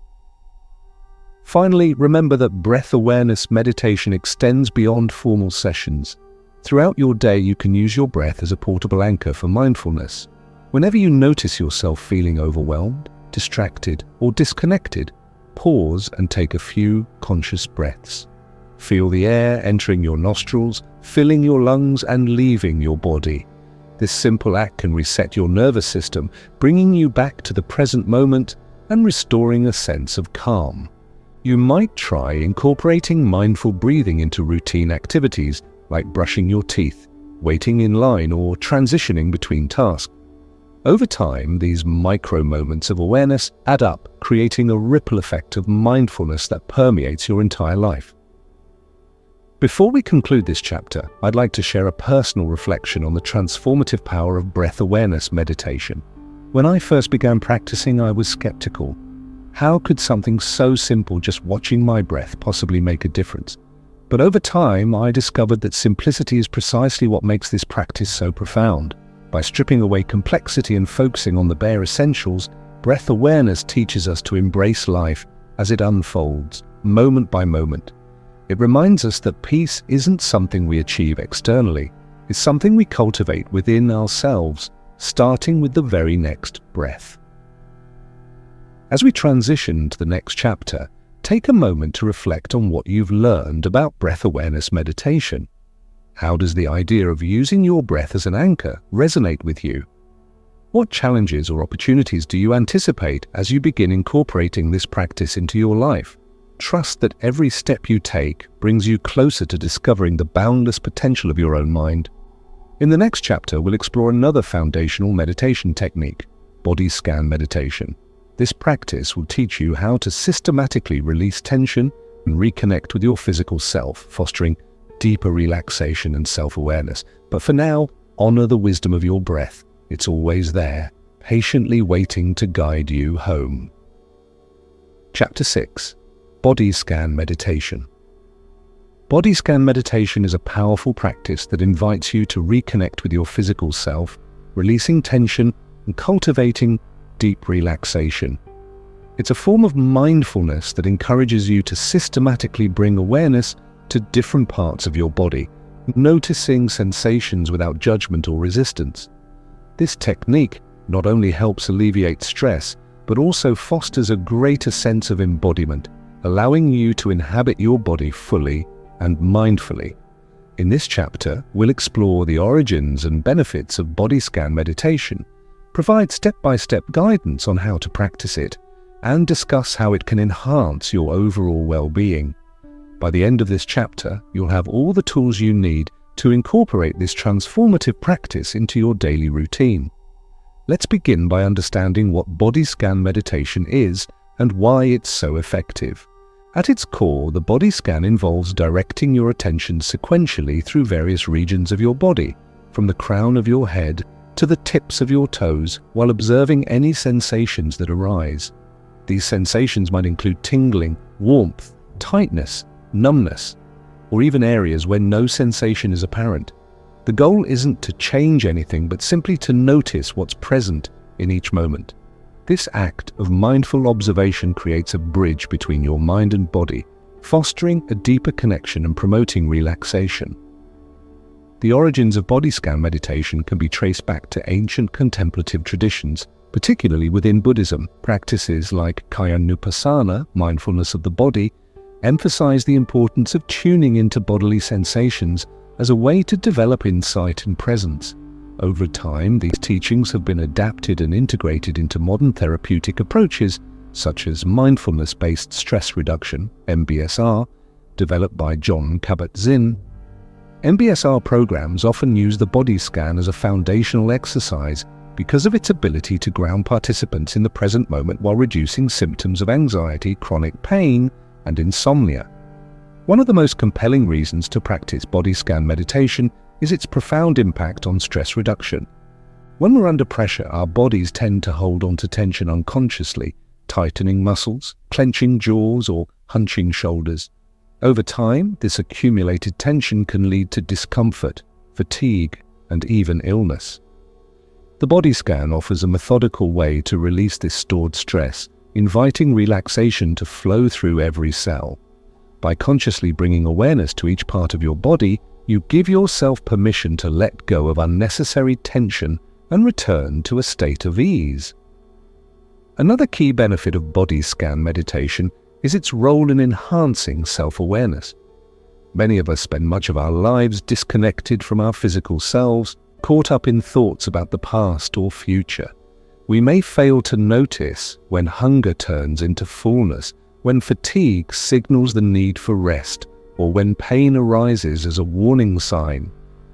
Finally, remember that breath awareness meditation extends beyond formal sessions. Throughout your day, you can use your breath as a portable anchor for mindfulness. Whenever you notice yourself feeling overwhelmed, distracted, or disconnected, pause and take a few conscious breaths. Feel the air entering your nostrils, filling your lungs, and leaving your body. This simple act can reset your nervous system, bringing you back to the present moment and restoring a sense of calm. You might try incorporating mindful breathing into routine activities like brushing your teeth, waiting in line, or transitioning between tasks. Over time, these micro moments of awareness add up, creating a ripple effect of mindfulness that permeates your entire life. Before we conclude this chapter, I'd like to share a personal reflection on the transformative power of breath awareness meditation. When I first began practicing, I was skeptical. How could something so simple, just watching my breath, possibly make a difference? But over time, I discovered that simplicity is precisely what makes this practice so profound. By stripping away complexity and focusing on the bare essentials, breath awareness teaches us to embrace life as it unfolds, moment by moment. It reminds us that peace isn't something we achieve externally, it's something we cultivate within ourselves, starting with the very next breath. As we transition to the next chapter, take a moment to reflect on what you've learned about breath awareness meditation. How does the idea of using your breath as an anchor resonate with you? What challenges or opportunities do you anticipate as you begin incorporating this practice into your life? Trust that every step you take brings you closer to discovering the boundless potential of your own mind. In the next chapter, we'll explore another foundational meditation technique, body scan meditation. This practice will teach you how to systematically release tension and reconnect with your physical self, fostering deeper relaxation and self-awareness. But for now, honor the wisdom of your breath. It's always there, patiently waiting to guide you home. Chapter 6. Body Scan Meditation. Body Scan Meditation is a powerful practice that invites you to reconnect with your physical self, releasing tension and cultivating deep relaxation. It's a form of mindfulness that encourages you to systematically bring awareness to different parts of your body, noticing sensations without judgment or resistance. This technique not only helps alleviate stress, but also fosters a greater sense of embodiment, allowing you to inhabit your body fully and mindfully. In this chapter, we'll explore the origins and benefits of body scan meditation, provide step-by-step guidance on how to practice it, and discuss how it can enhance your overall well-being. By the end of this chapter, you'll have all the tools you need to incorporate this transformative practice into your daily routine. Let's begin by understanding what body scan meditation is and why it's so effective. At its core, the body scan involves directing your attention sequentially through various regions of your body, from the crown of your head to the tips of your toes, while observing any sensations that arise. These sensations might include tingling, warmth, tightness, numbness, or even areas where no sensation is apparent. The goal isn't to change anything, but simply to notice what's present in each moment. This act of mindful observation creates a bridge between your mind and body, fostering a deeper connection and promoting relaxation. The origins of body scan meditation can be traced back to ancient contemplative traditions, particularly within Buddhism. Practices like Kayanupassana, mindfulness of the body, emphasize the importance of tuning into bodily sensations as a way to develop insight and presence. Over time, these teachings have been adapted and integrated into modern therapeutic approaches such as mindfulness-based stress reduction, MBSR, developed by Jon Kabat-Zinn. MBSR programs often use the body scan as a foundational exercise because of its ability to ground participants in the present moment while reducing symptoms of anxiety, chronic pain, and insomnia. One of the most compelling reasons to practice body scan meditation is its profound impact on stress reduction. When we're under pressure, our bodies tend to hold on to tension unconsciously, tightening muscles, clenching jaws, or hunching shoulders. Over time, this accumulated tension can lead to discomfort, fatigue, and even illness. The body scan offers a methodical way to release this stored stress, inviting relaxation to flow through every cell. By consciously bringing awareness to each part of your body, you give yourself permission to let go of unnecessary tension and return to a state of ease. Another key benefit of body scan meditation is its role in enhancing self-awareness. Many of us spend much of our lives disconnected from our physical selves, caught up in thoughts about the past or future. We may fail to notice when hunger turns into fullness, when fatigue signals the need for rest, or when pain arises as a warning sign.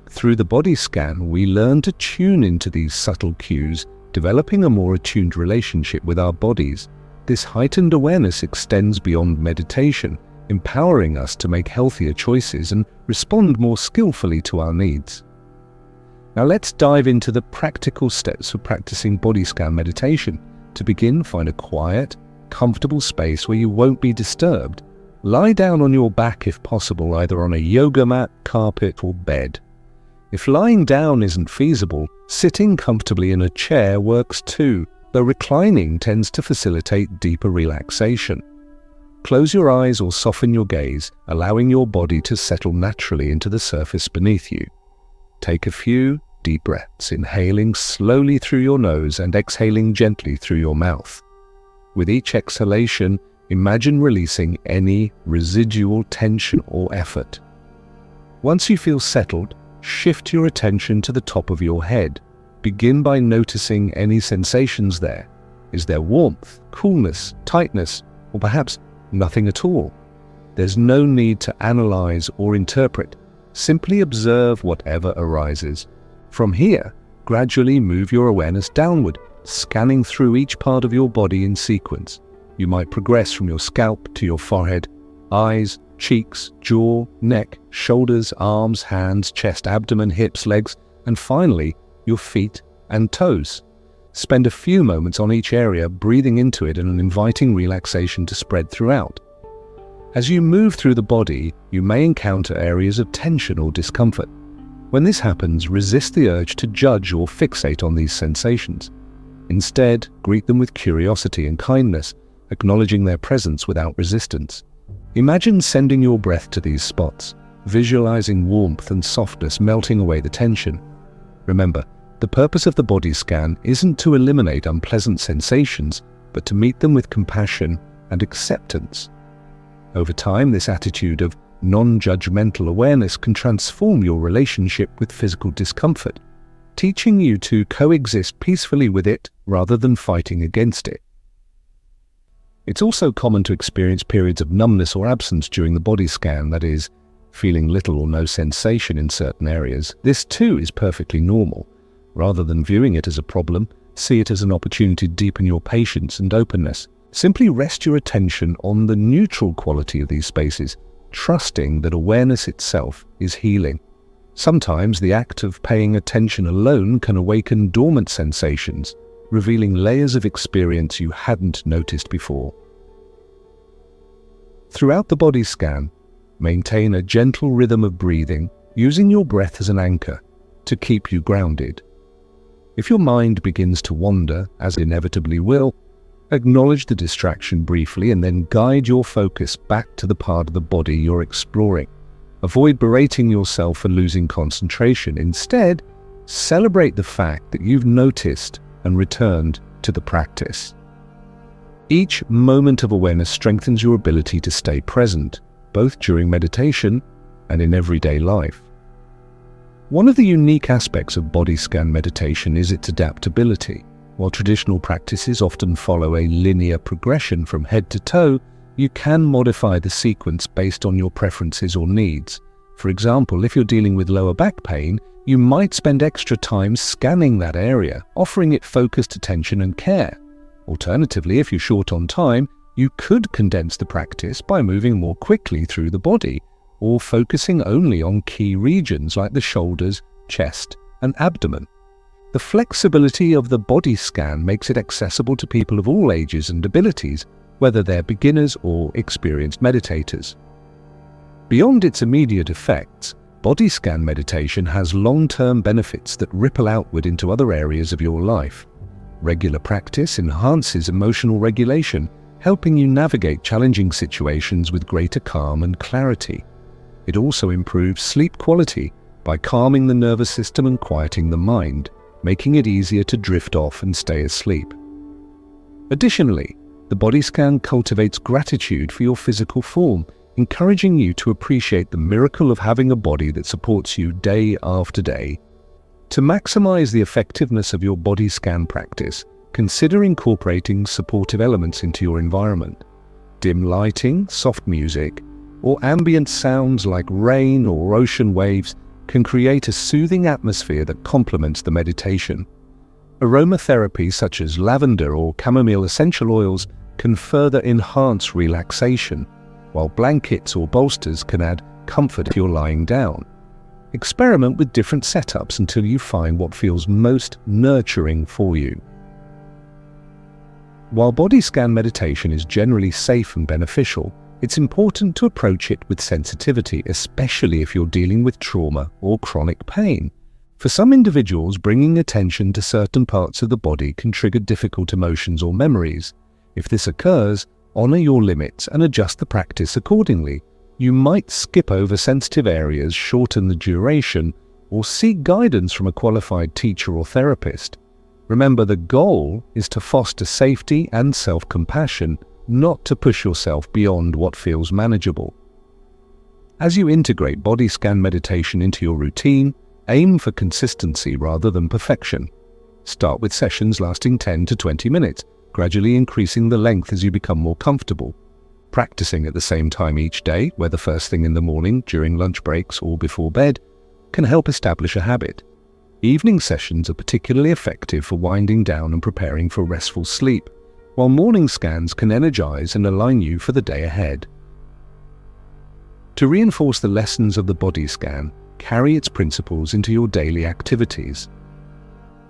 Through the body scan, we learn to tune into these subtle cues, developing a more attuned relationship with our bodies. This heightened awareness extends beyond meditation, empowering us to make healthier choices and respond more skillfully to our needs. Now let's dive into the practical steps for practicing body scan meditation. To begin, find a quiet, comfortable space where you won't be disturbed. Lie down on your back if possible, either on a yoga mat, carpet, or bed. If lying down isn't feasible, sitting comfortably in a chair works too, though reclining tends to facilitate deeper relaxation. Close your eyes or soften your gaze, allowing your body to settle naturally into the surface beneath you. Take a few deep breaths, inhaling slowly through your nose and exhaling gently through your mouth. With each exhalation, imagine releasing any residual tension or effort. Once you feel settled, shift your attention to the top of your head. Begin by noticing any sensations there. Is there warmth, coolness, tightness, or perhaps nothing at all? There's no need to analyze or interpret. Simply observe whatever arises. From here, gradually move your awareness downward, scanning through each part of your body in sequence. You might progress from your scalp to your forehead, eyes, cheeks, jaw, neck, shoulders, arms, hands, chest, abdomen, hips, legs, and finally, your feet and toes. Spend a few moments on each area, breathing into it and inviting relaxation to spread throughout. As you move through the body, you may encounter areas of tension or discomfort. When this happens, resist the urge to judge or fixate on these sensations. Instead, greet them with curiosity and kindness, acknowledging their presence without resistance. Imagine sending your breath to these spots, visualizing warmth and softness melting away the tension. Remember, the purpose of the body scan isn't to eliminate unpleasant sensations, but to meet them with compassion and acceptance. Over time, this attitude of non-judgmental awareness can transform your relationship with physical discomfort, teaching you to coexist peacefully with it rather than fighting against it. It's also common to experience periods of numbness or absence during the body scan, that is, feeling little or no sensation in certain areas. This too is perfectly normal. Rather than viewing it as a problem, see it as an opportunity to deepen your patience and openness. Simply rest your attention on the neutral quality of these spaces, trusting that awareness itself is healing. Sometimes the act of paying attention alone can awaken dormant sensations, revealing layers of experience you hadn't noticed before. Throughout the body scan, maintain a gentle rhythm of breathing, using your breath as an anchor to keep you grounded. If your mind begins to wander, as it inevitably will, Acknowledge the distraction briefly and then guide your focus back to the part of the body you're exploring. Avoid berating yourself for losing concentration. Instead, celebrate the fact that you've noticed and returned to the practice. Each moment of awareness strengthens your ability to stay present, both during meditation and in everyday life. One of the unique aspects of body scan meditation is its adaptability. While traditional practices often follow a linear progression from head to toe, you can modify the sequence based on your preferences or needs. For example, if you're dealing with lower back pain, you might spend extra time scanning that area, offering it focused attention and care. Alternatively, if you're short on time, you could condense the practice by moving more quickly through the body, or focusing only on key regions like the shoulders, chest, and abdomen. The flexibility of the body scan makes it accessible to people of all ages and abilities, whether they're beginners or experienced meditators. Beyond its immediate effects, body scan meditation has long-term benefits that ripple outward into other areas of your life. Regular practice enhances emotional regulation, helping you navigate challenging situations with greater calm and clarity. It also improves sleep quality by calming the nervous system and quieting the mind, making it easier to drift off and stay asleep. Additionally, the body scan cultivates gratitude for your physical form, encouraging you to appreciate the miracle of having a body that supports you day after day. To maximize the effectiveness of your body scan practice, consider incorporating supportive elements into your environment. Dim lighting, soft music, or ambient sounds like rain or ocean waves can create a soothing atmosphere that complements the meditation. Aromatherapy such as lavender or chamomile essential oils can further enhance relaxation, while blankets or bolsters can add comfort if you're lying down. Experiment with different setups until you find what feels most nurturing for you. While body scan meditation is generally safe and beneficial, it's important to approach it with sensitivity, especially if you're dealing with trauma or chronic pain. For some individuals, bringing attention to certain parts of the body can trigger difficult emotions or memories. If this occurs, honor your limits and adjust the practice accordingly. You might skip over sensitive areas, shorten the duration, or seek guidance from a qualified teacher or therapist. Remember, the goal is to foster safety and self-compassion, not to push yourself beyond what feels manageable. As you integrate body scan meditation into your routine, aim for consistency rather than perfection. Start with sessions lasting 10 to 20 minutes, gradually increasing the length as you become more comfortable. Practicing at the same time each day, whether first thing in the morning, during lunch breaks, or before bed, can help establish a habit. Evening sessions are particularly effective for winding down and preparing for restful sleep, while morning scans can energize and align you for the day ahead. To reinforce the lessons of the body scan, carry its principles into your daily activities.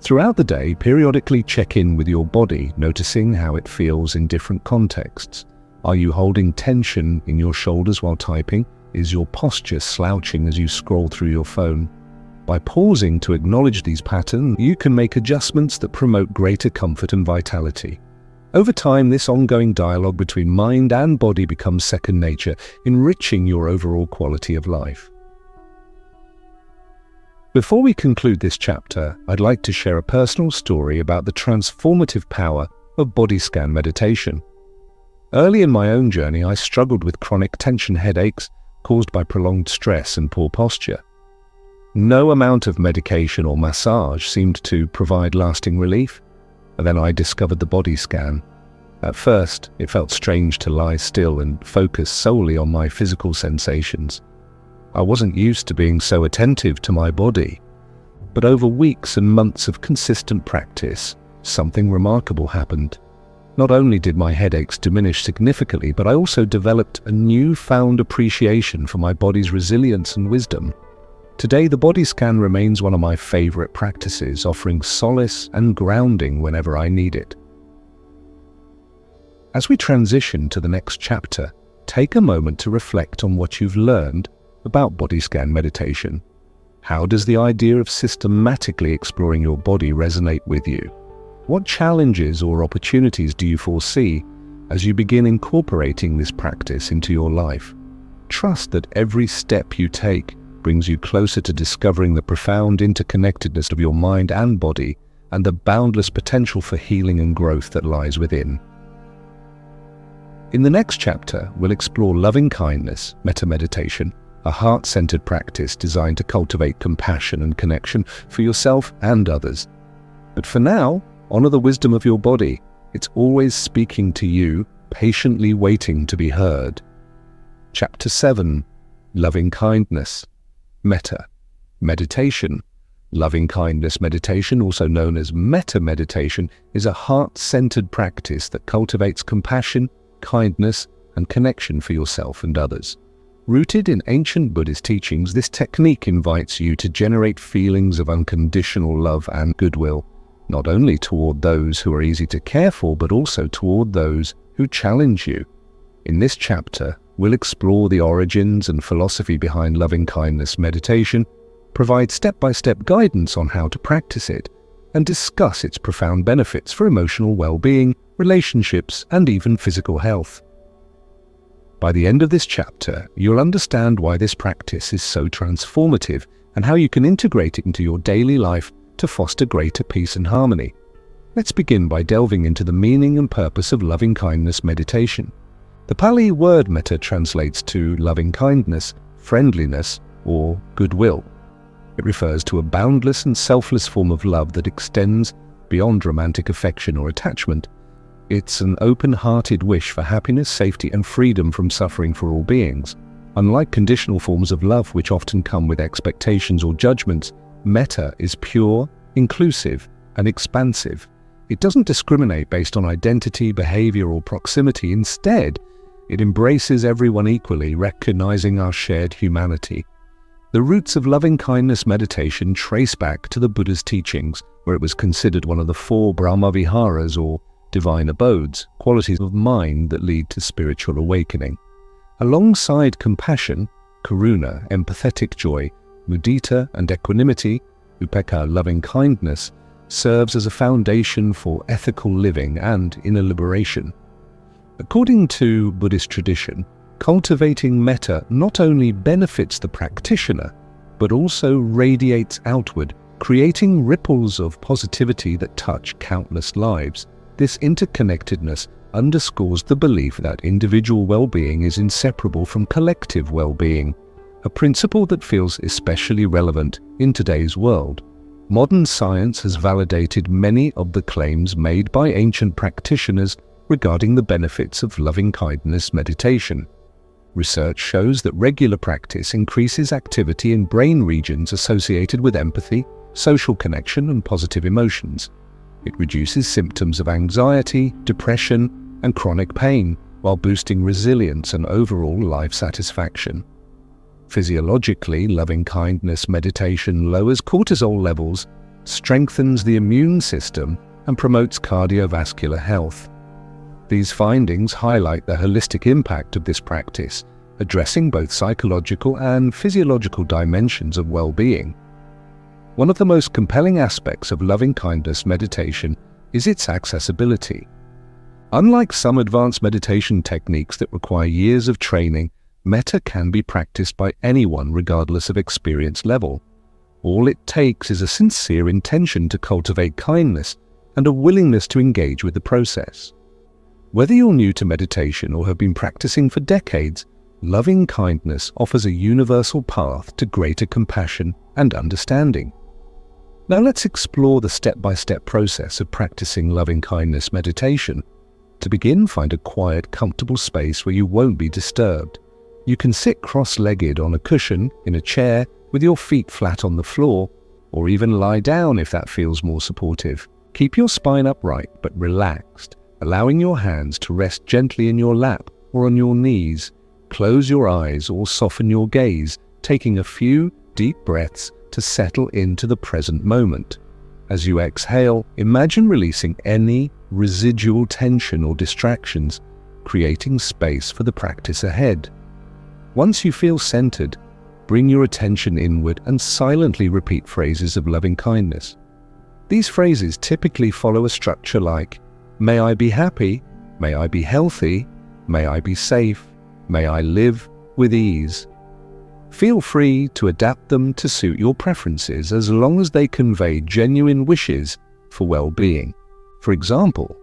Throughout the day, periodically check in with your body, noticing how it feels in different contexts. Are you holding tension in your shoulders while typing? Is your posture slouching as you scroll through your phone? By pausing to acknowledge these patterns, you can make adjustments that promote greater comfort and vitality. Over time, this ongoing dialogue between mind and body becomes second nature, enriching your overall quality of life. Before we conclude this chapter, I'd like to share a personal story about the transformative power of body scan meditation. Early in my own journey, I struggled with chronic tension headaches caused by prolonged stress and poor posture. No amount of medication or massage seemed to provide lasting relief. And then I discovered the body scan. At first, it felt strange to lie still and focus solely on my physical sensations. I wasn't used to being so attentive to my body. But over weeks and months of consistent practice, something remarkable happened. Not only did my headaches diminish significantly, but I also developed a newfound appreciation for my body's resilience and wisdom. Today, the body scan remains one of my favorite practices, offering solace and grounding whenever I need it. As we transition to the next chapter, take a moment to reflect on what you've learned about body scan meditation. How does the idea of systematically exploring your body resonate with you? What challenges or opportunities do you foresee as you begin incorporating this practice into your life? Trust that every step you take brings you closer to discovering the profound interconnectedness of your mind and body and the boundless potential for healing and growth that lies within. In the next chapter, we'll explore loving kindness, metta meditation, a heart-centered practice designed to cultivate compassion and connection for yourself and others. But for now, honor the wisdom of your body. It's always speaking to you, patiently waiting to be heard. Chapter 7. Loving kindness, metta meditation. Loving kindness meditation, also known as metta meditation, is a heart-centered practice that cultivates compassion, kindness, and connection for yourself and others. Rooted in ancient Buddhist teachings, this technique invites you to generate feelings of unconditional love and goodwill, not only toward those who are easy to care for, but also toward those who challenge you. In this chapter, we'll explore the origins and philosophy behind loving kindness meditation, provide step-by-step guidance on how to practice it, and discuss its profound benefits for emotional well-being, relationships, and even physical health. By the end of this chapter, you'll understand why this practice is so transformative and how you can integrate it into your daily life to foster greater peace and harmony. Let's begin by delving into the meaning and purpose of loving kindness meditation. The Pali word metta translates to loving kindness, friendliness, or goodwill. It refers to a boundless and selfless form of love that extends beyond romantic affection or attachment. It's an open-hearted wish for happiness, safety, and freedom from suffering for all beings. Unlike conditional forms of love which often come with expectations or judgments, metta is pure, inclusive, and expansive. It doesn't discriminate based on identity, behavior, or proximity. Instead, it embraces everyone equally, recognizing our shared humanity. The roots of loving kindness meditation trace back to the Buddha's teachings, where it was considered one of the 4 Brahmaviharas, or divine abodes, qualities of mind that lead to spiritual awakening. Alongside compassion, karuna, empathetic joy, mudita, and equanimity, upekkha, loving kindness, serves as a foundation for ethical living and inner liberation. According to Buddhist tradition, cultivating metta not only benefits the practitioner, but also radiates outward, creating ripples of positivity that touch countless lives. This interconnectedness underscores the belief that individual well-being is inseparable from collective well-being, a principle that feels especially relevant in today's world. Modern science has validated many of the claims made by ancient practitioners regarding the benefits of loving kindness meditation. Research shows that regular practice increases activity in brain regions associated with empathy, social connection, and positive emotions. It reduces symptoms of anxiety, depression, and chronic pain, while boosting resilience and overall life satisfaction. Physiologically, loving kindness meditation lowers cortisol levels, strengthens the immune system, and promotes cardiovascular health. These findings highlight the holistic impact of this practice, addressing both psychological and physiological dimensions of well-being. One of the most compelling aspects of loving kindness meditation is its accessibility. Unlike some advanced meditation techniques that require years of training, metta can be practiced by anyone regardless of experience level. All it takes is a sincere intention to cultivate kindness and a willingness to engage with the process. Whether you're new to meditation or have been practicing for decades, loving kindness offers a universal path to greater compassion and understanding. Now let's explore the step-by-step process of practicing loving kindness meditation. To begin, find a quiet, comfortable space where you won't be disturbed. You can sit cross-legged on a cushion, in a chair, with your feet flat on the floor, or even lie down if that feels more supportive. Keep your spine upright but relaxed, allowing your hands to rest gently in your lap or on your knees. Close your eyes or soften your gaze, taking a few deep breaths to settle into the present moment. As you exhale, imagine releasing any residual tension or distractions, creating space for the practice ahead. Once you feel centered, bring your attention inward and silently repeat phrases of loving kindness. These phrases typically follow a structure like, may I be happy, may I be healthy, may I be safe, may I live with ease. Feel free to adapt them to suit your preferences as long as they convey genuine wishes for well-being. For example,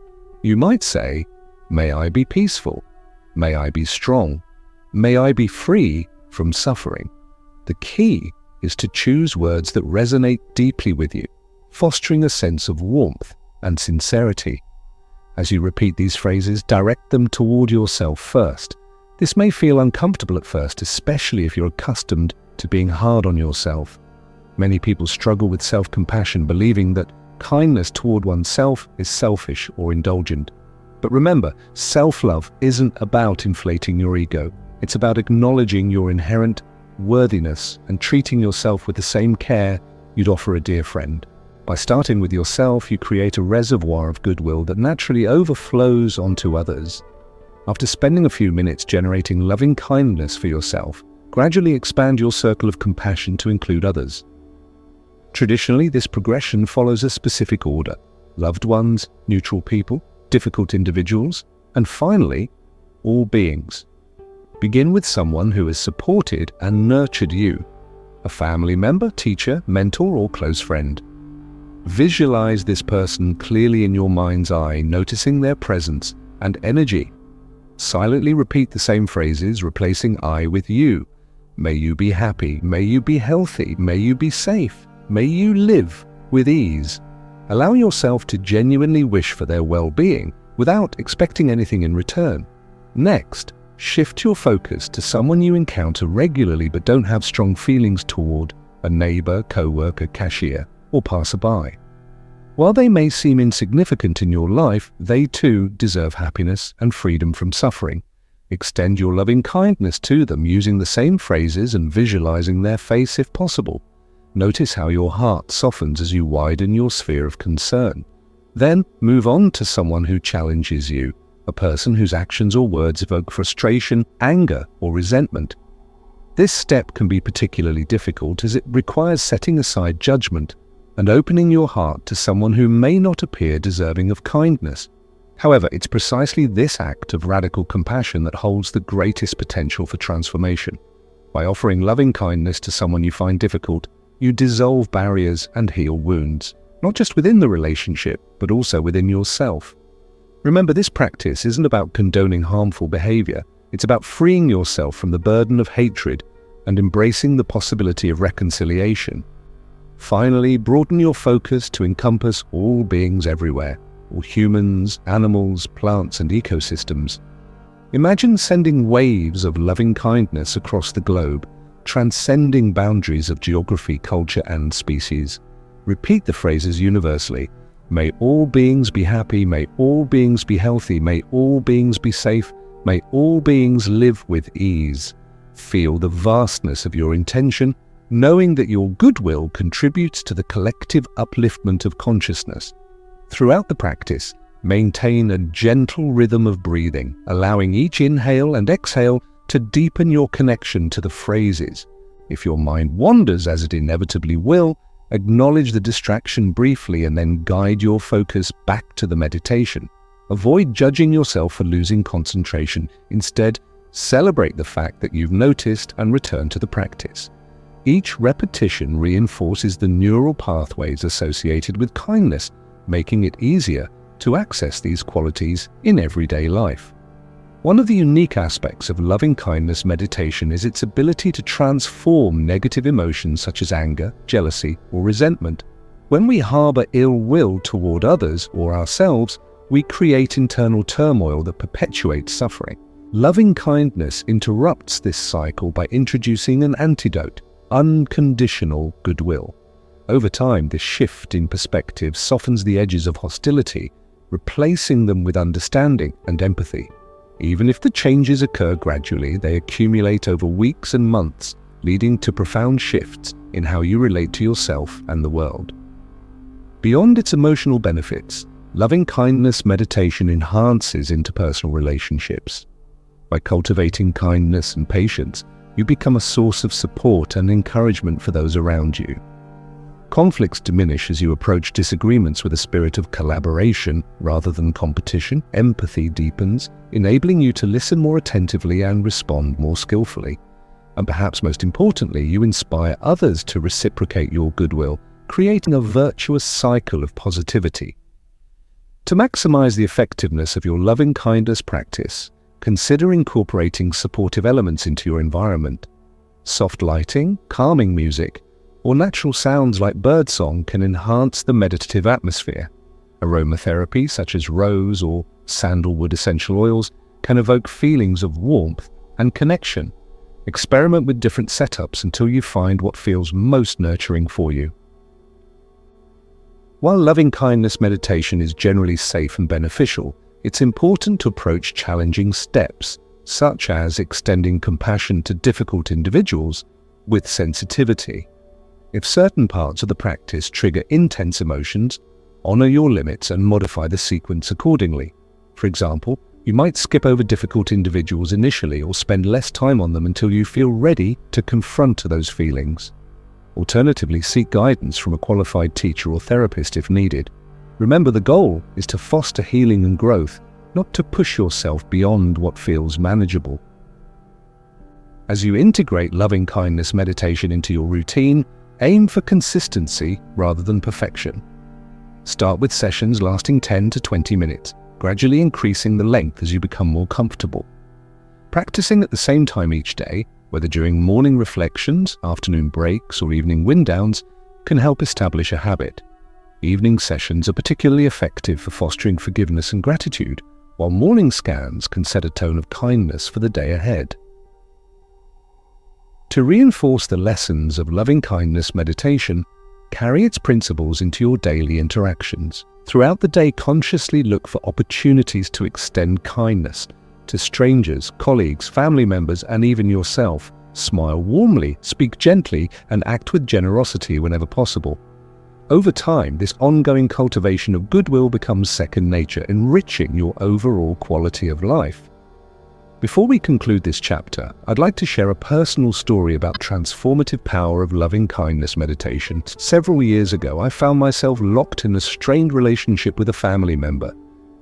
you might say, may I be peaceful, may I be strong, may I be free from suffering. The key is to choose words that resonate deeply with you, fostering a sense of warmth and sincerity. As you repeat these phrases, direct them toward yourself first. This may feel uncomfortable at first, especially if you're accustomed to being hard on yourself. Many people struggle with self-compassion, believing that kindness toward oneself is selfish or indulgent. But remember, self-love isn't about inflating your ego. It's about acknowledging your inherent worthiness and treating yourself with the same care you'd offer a dear friend. By starting with yourself, you create a reservoir of goodwill that naturally overflows onto others. After spending a few minutes generating loving kindness for yourself, gradually expand your circle of compassion to include others. Traditionally, this progression follows a specific order: loved ones, neutral people, difficult individuals, and finally, all beings. Begin with someone who has supported and nurtured you, a family member, teacher, mentor, or close friend. Visualize this person clearly in your mind's eye, noticing their presence and energy. Silently repeat the same phrases, replacing I with you. May you be happy, may you be healthy, may you be safe, may you live with ease. Allow yourself to genuinely wish for their well-being without expecting anything in return. Next, shift your focus to someone you encounter regularly but don't have strong feelings toward: a neighbor, co-worker, cashier, or passerby. While they may seem insignificant in your life, they too deserve happiness and freedom from suffering. Extend your loving kindness to them using the same phrases and visualizing their face if possible. Notice how your heart softens as you widen your sphere of concern. Then move on to someone who challenges you, a person whose actions or words evoke frustration, anger, or resentment. This step can be particularly difficult as it requires setting aside judgment and opening your heart to someone who may not appear deserving of kindness. However, it's precisely this act of radical compassion that holds the greatest potential for transformation. By offering loving kindness to someone you find difficult, you dissolve barriers and heal wounds, not just within the relationship, but also within yourself. Remember, this practice isn't about condoning harmful behavior. It's about freeing yourself from the burden of hatred and embracing the possibility of reconciliation. Finally, broaden your focus to encompass all beings everywhere, all humans, animals, plants, and ecosystems. Imagine sending waves of loving kindness across the globe, transcending boundaries of geography, culture, and species. Repeat the phrases universally. May all beings be happy, may all beings be healthy, may all beings be safe, may all beings live with ease. Feel the vastness of your intention, knowing that your goodwill contributes to the collective upliftment of consciousness. Throughout the practice, maintain a gentle rhythm of breathing, allowing each inhale and exhale to deepen your connection to the phrases. If your mind wanders, as it inevitably will, acknowledge the distraction briefly and then guide your focus back to the meditation. Avoid judging yourself for losing concentration. Instead, celebrate the fact that you've noticed and return to the practice. Each repetition reinforces the neural pathways associated with kindness, making it easier to access these qualities in everyday life. One of the unique aspects of loving kindness meditation is its ability to transform negative emotions such as anger, jealousy, or resentment. When we harbor ill will toward others or ourselves, we create internal turmoil that perpetuates suffering. Loving kindness interrupts this cycle by introducing an antidote: unconditional goodwill. Over time, this shift in perspective softens the edges of hostility, replacing them with understanding and empathy. Even if the changes occur gradually, they accumulate over weeks and months, leading to profound shifts in how you relate to yourself and the world. Beyond its emotional benefits, loving kindness meditation enhances interpersonal relationships. By cultivating kindness and patience, you become a source of support and encouragement for those around you. Conflicts diminish as you approach disagreements with a spirit of collaboration rather than competition. Empathy deepens, enabling you to listen more attentively and respond more skillfully. And perhaps most importantly, you inspire others to reciprocate your goodwill, creating a virtuous cycle of positivity. To maximize the effectiveness of your loving-kindness practice, consider incorporating supportive elements into your environment. Soft lighting, calming music, or natural sounds like birdsong can enhance the meditative atmosphere. Aromatherapy, such as rose or sandalwood essential oils, can evoke feelings of warmth and connection. Experiment with different setups until you find what feels most nurturing for you. While loving-kindness meditation is generally safe and beneficial, it's important to approach challenging steps, such as extending compassion to difficult individuals, with sensitivity. If certain parts of the practice trigger intense emotions, honor your limits and modify the sequence accordingly. For example, you might skip over difficult individuals initially or spend less time on them until you feel ready to confront those feelings. Alternatively, seek guidance from a qualified teacher or therapist if needed. Remember, the goal is to foster healing and growth, not to push yourself beyond what feels manageable. As you integrate loving-kindness meditation into your routine, aim for consistency rather than perfection. Start with sessions lasting 10 to 20 minutes, gradually increasing the length as you become more comfortable. Practicing at the same time each day, whether during morning reflections, afternoon breaks, or evening wind-downs, can help establish a habit. Evening sessions are particularly effective for fostering forgiveness and gratitude, while morning scans can set a tone of kindness for the day ahead. To reinforce the lessons of loving-kindness meditation, carry its principles into your daily interactions. Throughout the day, consciously look for opportunities to extend kindness to strangers, colleagues, family members, and even yourself. Smile warmly, speak gently, and act with generosity whenever possible. Over time, this ongoing cultivation of goodwill becomes second nature, enriching your overall quality of life. Before we conclude this chapter, I'd like to share a personal story about transformative power of loving-kindness meditation. Several years ago, I found myself locked in a strained relationship with a family member.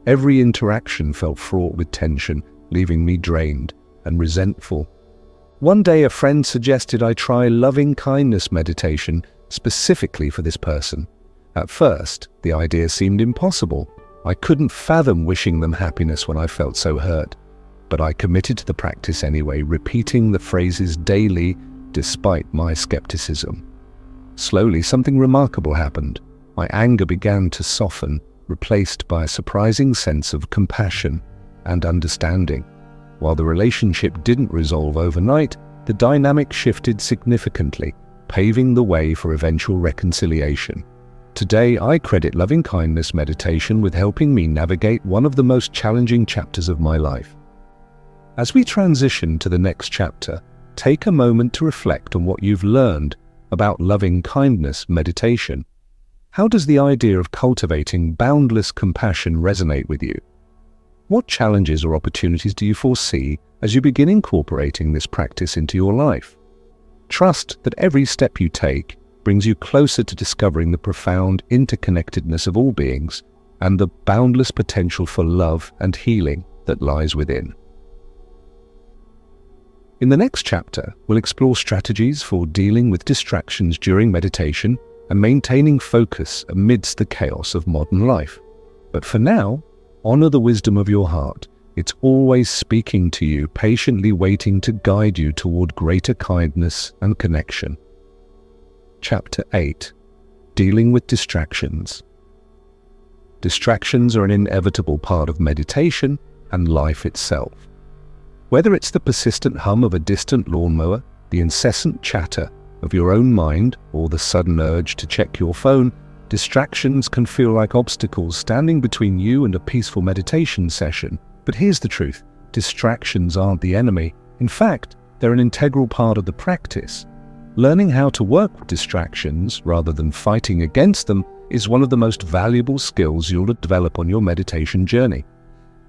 Every interaction felt fraught with tension, leaving me drained and resentful. One day, a friend suggested I try loving-kindness meditation specifically for this person. At first, the idea seemed impossible. I couldn't fathom wishing them happiness when I felt so hurt. But I committed to the practice anyway, repeating the phrases daily despite my skepticism. Slowly, something remarkable happened. My anger began to soften, replaced by a surprising sense of compassion and understanding. While the relationship didn't resolve overnight, the dynamic shifted significantly, paving the way for eventual reconciliation. Today, I credit loving-kindness meditation with helping me navigate one of the most challenging chapters of my life. As we transition to the next chapter, take a moment to reflect on what you've learned about loving-kindness meditation. How does the idea of cultivating boundless compassion resonate with you? What challenges or opportunities do you foresee as you begin incorporating this practice into your life? Trust that every step you take brings you closer to discovering the profound interconnectedness of all beings and the boundless potential for love and healing that lies within. In the next chapter, we'll explore strategies for dealing with distractions during meditation and maintaining focus amidst the chaos of modern life. But for now, honor the wisdom of your heart. It's always speaking to you, patiently waiting to guide you toward greater kindness and connection. Chapter 8. Dealing with distractions. Distractions are an inevitable part of meditation and life itself. Whether it's the persistent hum of a distant lawnmower, the incessant chatter of your own mind, or the sudden urge to check your phone, distractions can feel like obstacles standing between you and a peaceful meditation session. But here's the truth: distractions aren't the enemy. In fact, they're an integral part of the practice. Learning how to work with distractions rather than fighting against them is one of the most valuable skills you'll develop on your meditation journey.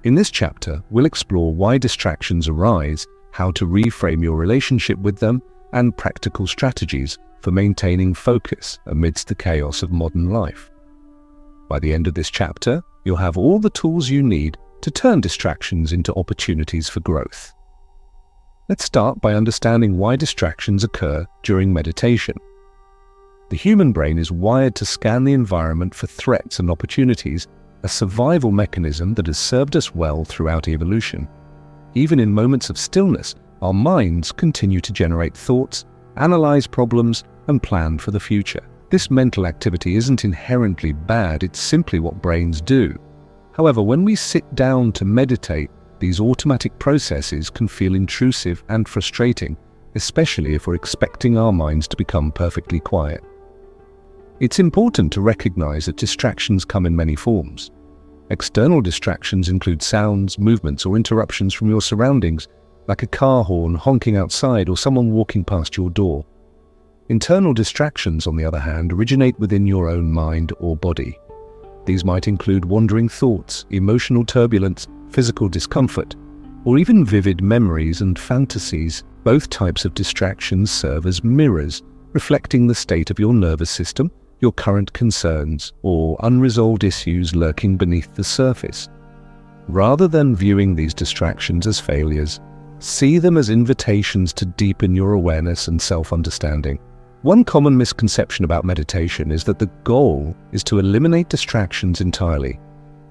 In this chapter, we'll explore why distractions arise, how to reframe your relationship with them, and practical strategies for maintaining focus amidst the chaos of modern life. By the end of this chapter, you'll have all the tools you need to turn distractions into opportunities for growth. Let's start by understanding why distractions occur during meditation. The human brain is wired to scan the environment for threats and opportunities, a survival mechanism that has served us well throughout evolution. Even in moments of stillness, our minds continue to generate thoughts, analyze problems, and plan for the future. This mental activity isn't inherently bad, it's simply what brains do. However, when we sit down to meditate, these automatic processes can feel intrusive and frustrating, especially if we're expecting our minds to become perfectly quiet. It's important to recognize that distractions come in many forms. External distractions include sounds, movements, or interruptions from your surroundings, like a car horn honking outside or someone walking past your door. Internal distractions, on the other hand, originate within your own mind or body. These might include wandering thoughts, emotional turbulence, physical discomfort, or even vivid memories and fantasies. Both types of distractions serve as mirrors, reflecting the state of your nervous system, your current concerns, or unresolved issues lurking beneath the surface. Rather than viewing these distractions as failures, see them as invitations to deepen your awareness and self-understanding. One common misconception about meditation is that the goal is to eliminate distractions entirely.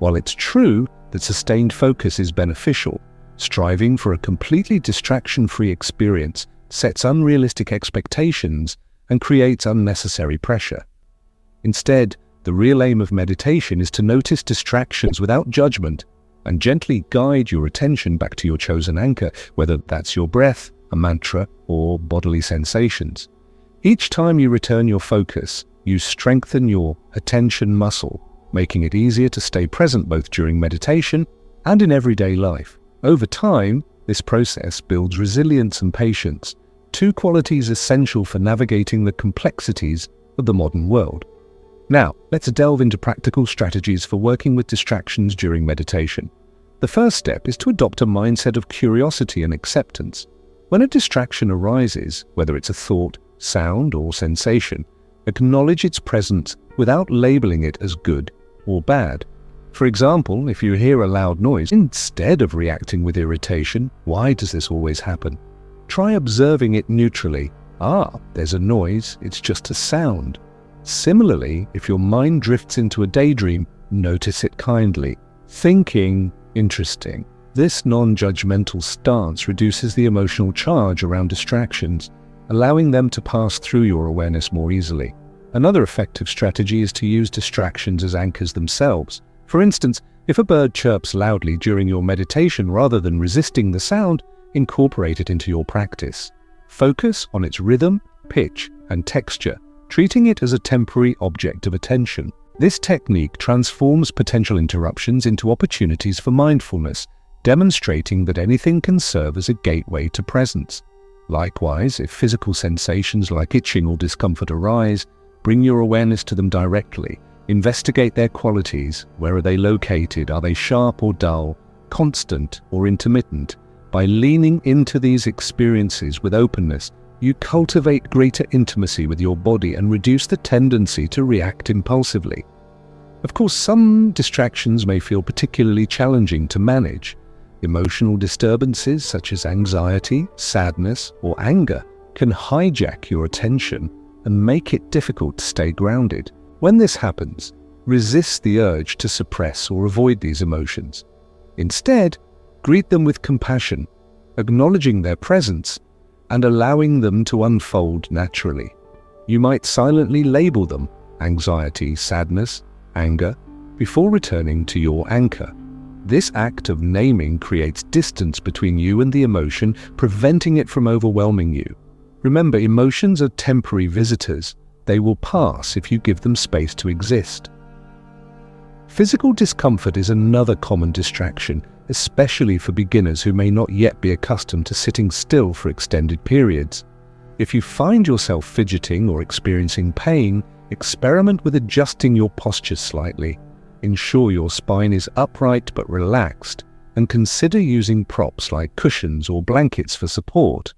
While it's true that sustained focus is beneficial, striving for a completely distraction-free experience sets unrealistic expectations and creates unnecessary pressure. Instead, the real aim of meditation is to notice distractions without judgment and gently guide your attention back to your chosen anchor, whether that's your breath, a mantra, or bodily sensations. Each time you return your focus, you strengthen your attention muscle, making it easier to stay present both during meditation and in everyday life. Over time, this process builds resilience and patience, two qualities essential for navigating the complexities of the modern world. Now, let's delve into practical strategies for working with distractions during meditation. The first step is to adopt a mindset of curiosity and acceptance. When a distraction arises, whether it's a thought, sound, or sensation, acknowledge its presence without labeling it as good or bad. For example, if you hear a loud noise, instead of reacting with irritation, "Why does this always happen?" try observing it neutrally. There's a noise, it's just a sound. Similarly, if your mind drifts into a daydream, notice it kindly, thinking, "Interesting." This non-judgmental stance reduces the emotional charge around distractions, allowing them to pass through your awareness more easily. Another effective strategy is to use distractions as anchors themselves. For instance, if a bird chirps loudly during your meditation, rather than resisting the sound, incorporate it into your practice. Focus on its rhythm, pitch, and texture, treating it as a temporary object of attention. This technique transforms potential interruptions into opportunities for mindfulness, demonstrating that anything can serve as a gateway to presence. Likewise, if physical sensations like itching or discomfort arise, bring your awareness to them directly. Investigate their qualities. Where are they located? Are they sharp or dull, constant or intermittent? By leaning into these experiences with openness, you cultivate greater intimacy with your body and reduce the tendency to react impulsively. Of course, some distractions may feel particularly challenging to manage. Emotional disturbances such as anxiety, sadness, or anger can hijack your attention and make it difficult to stay grounded. When this happens, resist the urge to suppress or avoid these emotions. Instead, greet them with compassion, acknowledging their presence and allowing them to unfold naturally. You might silently label them anxiety, sadness, anger, before returning to your anchor. This act of naming creates distance between you and the emotion, preventing it from overwhelming you. Remember, emotions are temporary visitors. They will pass if you give them space to exist. Physical discomfort is another common distraction, especially for beginners who may not yet be accustomed to sitting still for extended periods. If you find yourself fidgeting or experiencing pain, experiment with adjusting your posture slightly. Ensure your spine is upright but relaxed, and consider using props like cushions or blankets for support.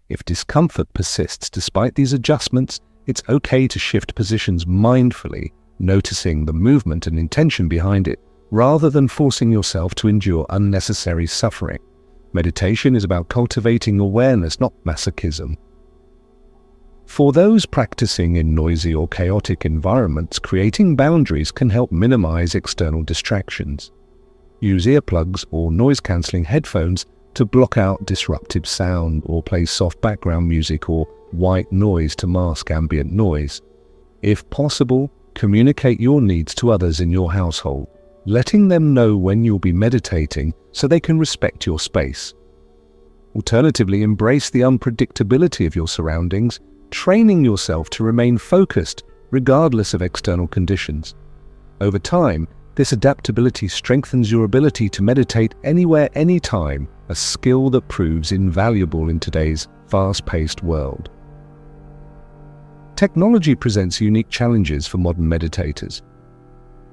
If discomfort persists despite these adjustments, It's okay to shift positions mindfully, noticing the movement and intention behind it, rather than forcing yourself to endure unnecessary suffering. Meditation is about cultivating awareness, not masochism. For those practicing in noisy or chaotic environments, creating boundaries can help minimize external distractions. Use earplugs or noise-cancelling headphones to block out disruptive sound, or play soft background music or white noise to mask ambient noise. If possible, communicate your needs to others in your household, letting them know when you'll be meditating so they can respect your space. Alternatively, embrace the unpredictability of your surroundings, training yourself to remain focused regardless of external conditions. Over time, this adaptability strengthens your ability to meditate anywhere, anytime, a skill that proves invaluable in today's fast-paced world. Technology presents unique challenges for modern meditators.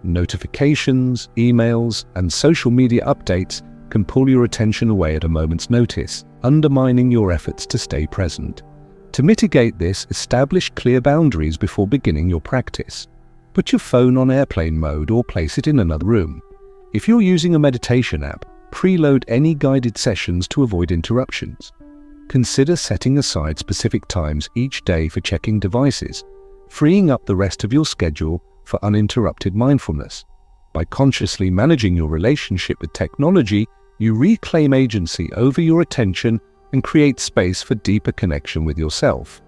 Notifications, emails, and social media updates can pull your attention away at a moment's notice, undermining your efforts to stay present. To mitigate this, establish clear boundaries before beginning your practice. Put your phone on airplane mode or place it in another room. If you're using a meditation app, preload any guided sessions to avoid interruptions. Consider setting aside specific times each day for checking devices, freeing up the rest of your schedule for uninterrupted mindfulness. By consciously managing your relationship with technology, you reclaim agency over your attention and create space for deeper connection with yourself.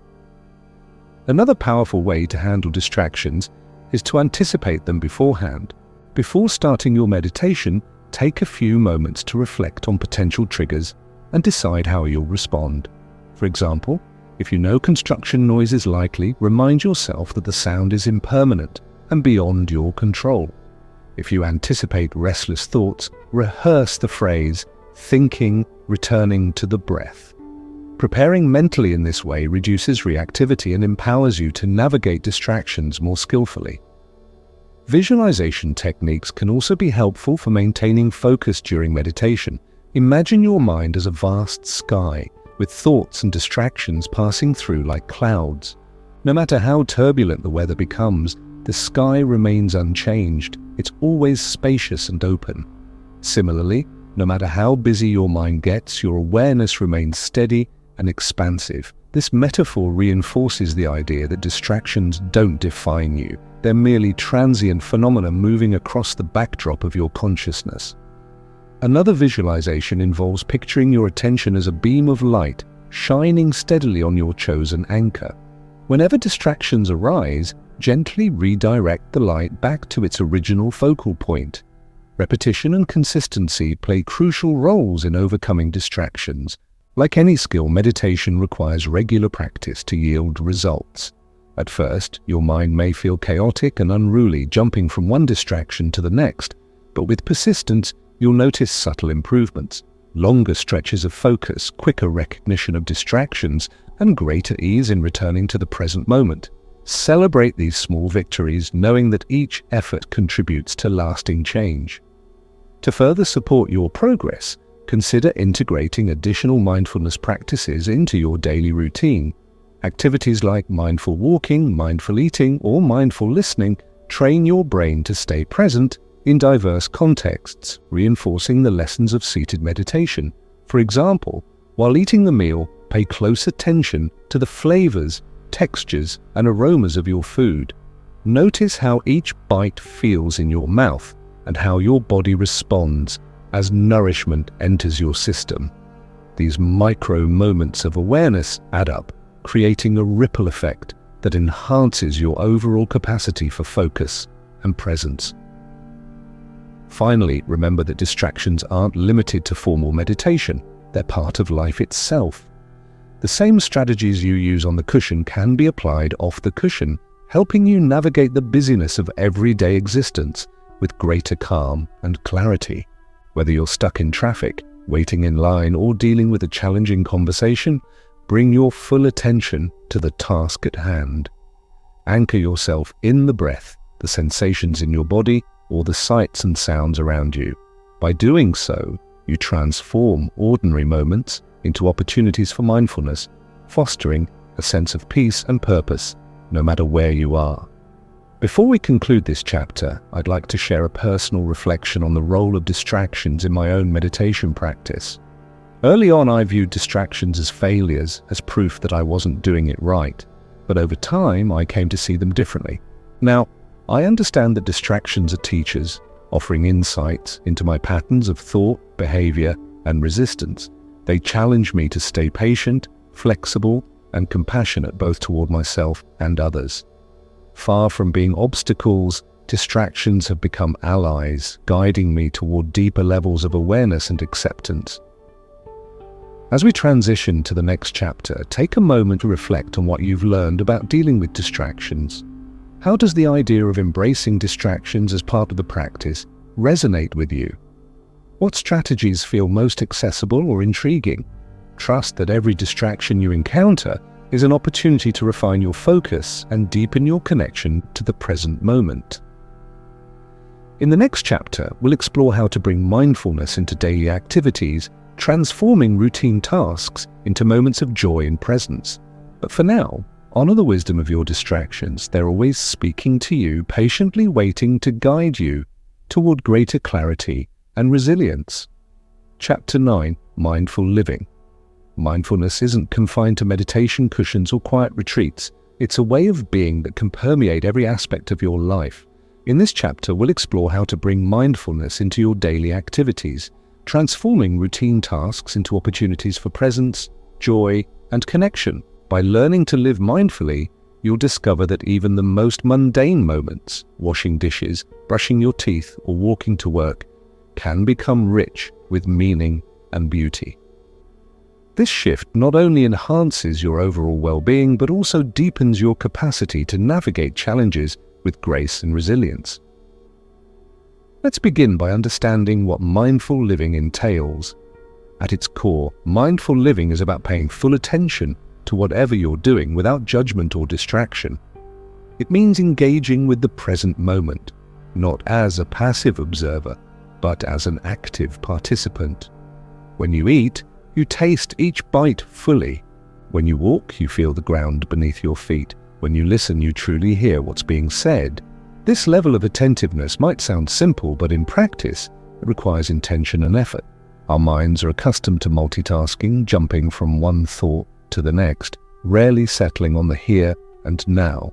Another powerful way to handle distractions is to anticipate them beforehand. Before starting your meditation, take a few moments to reflect on potential triggers and decide how you'll respond. For example, if you know construction noise is likely, remind yourself that the sound is impermanent and beyond your control. If you anticipate restless thoughts, rehearse the phrase, thinking, returning to the breath. Preparing mentally in this way reduces reactivity and empowers you to navigate distractions more skillfully. Visualization techniques can also be helpful for maintaining focus during meditation. Imagine your mind as a vast sky, with thoughts and distractions passing through like clouds. No matter how turbulent the weather becomes, the sky remains unchanged. It's always spacious and open. Similarly, no matter how busy your mind gets, your awareness remains steady and expansive. This metaphor reinforces the idea that distractions don't define you. They're merely transient phenomena moving across the backdrop of your consciousness. Another visualization involves picturing your attention as a beam of light shining steadily on your chosen anchor. Whenever distractions arise, gently redirect the light back to its original focal point. Repetition and consistency play crucial roles in overcoming distractions. Like any skill, meditation requires regular practice to yield results. At first, your mind may feel chaotic and unruly, jumping from one distraction to the next, but with persistence, you'll notice subtle improvements, longer stretches of focus, quicker recognition of distractions, and greater ease in returning to the present moment. Celebrate these small victories, knowing that each effort contributes to lasting change. To further support your progress, consider integrating additional mindfulness practices into your daily routine. Activities like mindful walking, mindful eating, or mindful listening train your brain to stay present in diverse contexts, reinforcing the lessons of seated meditation. For example, while eating the meal, pay close attention to the flavors, textures, and aromas of your food. Notice how each bite feels in your mouth and how your body responds as nourishment enters your system. These micro moments of awareness add up, creating a ripple effect that enhances your overall capacity for focus and presence. Finally, remember that distractions aren't limited to formal meditation. They're part of life itself. The same strategies you use on the cushion can be applied off the cushion, helping you navigate the busyness of everyday existence with greater calm and clarity. Whether you're stuck in traffic, waiting in line, or dealing with a challenging conversation, bring your full attention to the task at hand. Anchor yourself in the breath, the sensations in your body, or the sights and sounds around you. By doing so, you transform ordinary moments into opportunities for mindfulness, fostering a sense of peace and purpose no matter where you are. Before we conclude this chapter, I'd like to share a personal reflection on the role of distractions in my own meditation practice. Early on, I viewed distractions as failures, as proof that I wasn't doing it right. But over time, I came to see them differently. Now, I understand that distractions are teachers, offering insights into my patterns of thought, behavior, and resistance. They challenge me to stay patient, flexible, and compassionate both toward myself and others. Far from being obstacles, distractions have become allies, guiding me toward deeper levels of awareness and acceptance. As we transition to the next chapter, take a moment to reflect on what you've learned about dealing with distractions. How does the idea of embracing distractions as part of the practice resonate with you? What strategies feel most accessible or intriguing? Trust that every distraction you encounter is an opportunity to refine your focus and deepen your connection to the present moment. In the next chapter, we'll explore how to bring mindfulness into daily activities, transforming routine tasks into moments of joy and presence. But for now, honor the wisdom of your distractions. They're always speaking to you, patiently waiting to guide you toward greater clarity and resilience. Chapter 9, Mindful Living. Mindfulness isn't confined to meditation cushions or quiet retreats. It's a way of being that can permeate every aspect of your life. In this chapter, we'll explore how to bring mindfulness into your daily activities, transforming routine tasks into opportunities for presence, joy, and connection. By learning to live mindfully, you'll discover that even the most mundane moments, washing dishes, brushing your teeth, or walking to work, can become rich with meaning and beauty. This shift not only enhances your overall well-being, but also deepens your capacity to navigate challenges with grace and resilience. Let's begin by understanding what mindful living entails. At its core, mindful living is about paying full attention to whatever you're doing without judgment or distraction. It means engaging with the present moment, not as a passive observer, but as an active participant. When you eat, you taste each bite fully. When you walk, you feel the ground beneath your feet. When you listen, you truly hear what's being said. This level of attentiveness might sound simple, but in practice, it requires intention and effort. Our minds are accustomed to multitasking, jumping from one thought to the next, rarely settling on the here and now.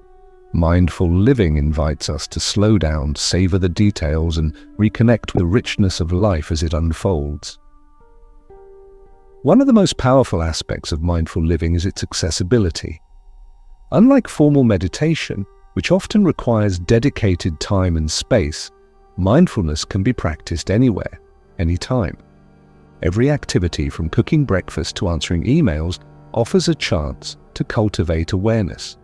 Mindful living invites us to slow down, savor the details, and reconnect with the richness of life as it unfolds. One of the most powerful aspects of mindful living is its accessibility. Unlike formal meditation, which often requires dedicated time and space, mindfulness can be practiced anywhere, anytime. Every activity, from cooking breakfast to answering emails, offers a chance to cultivate awareness.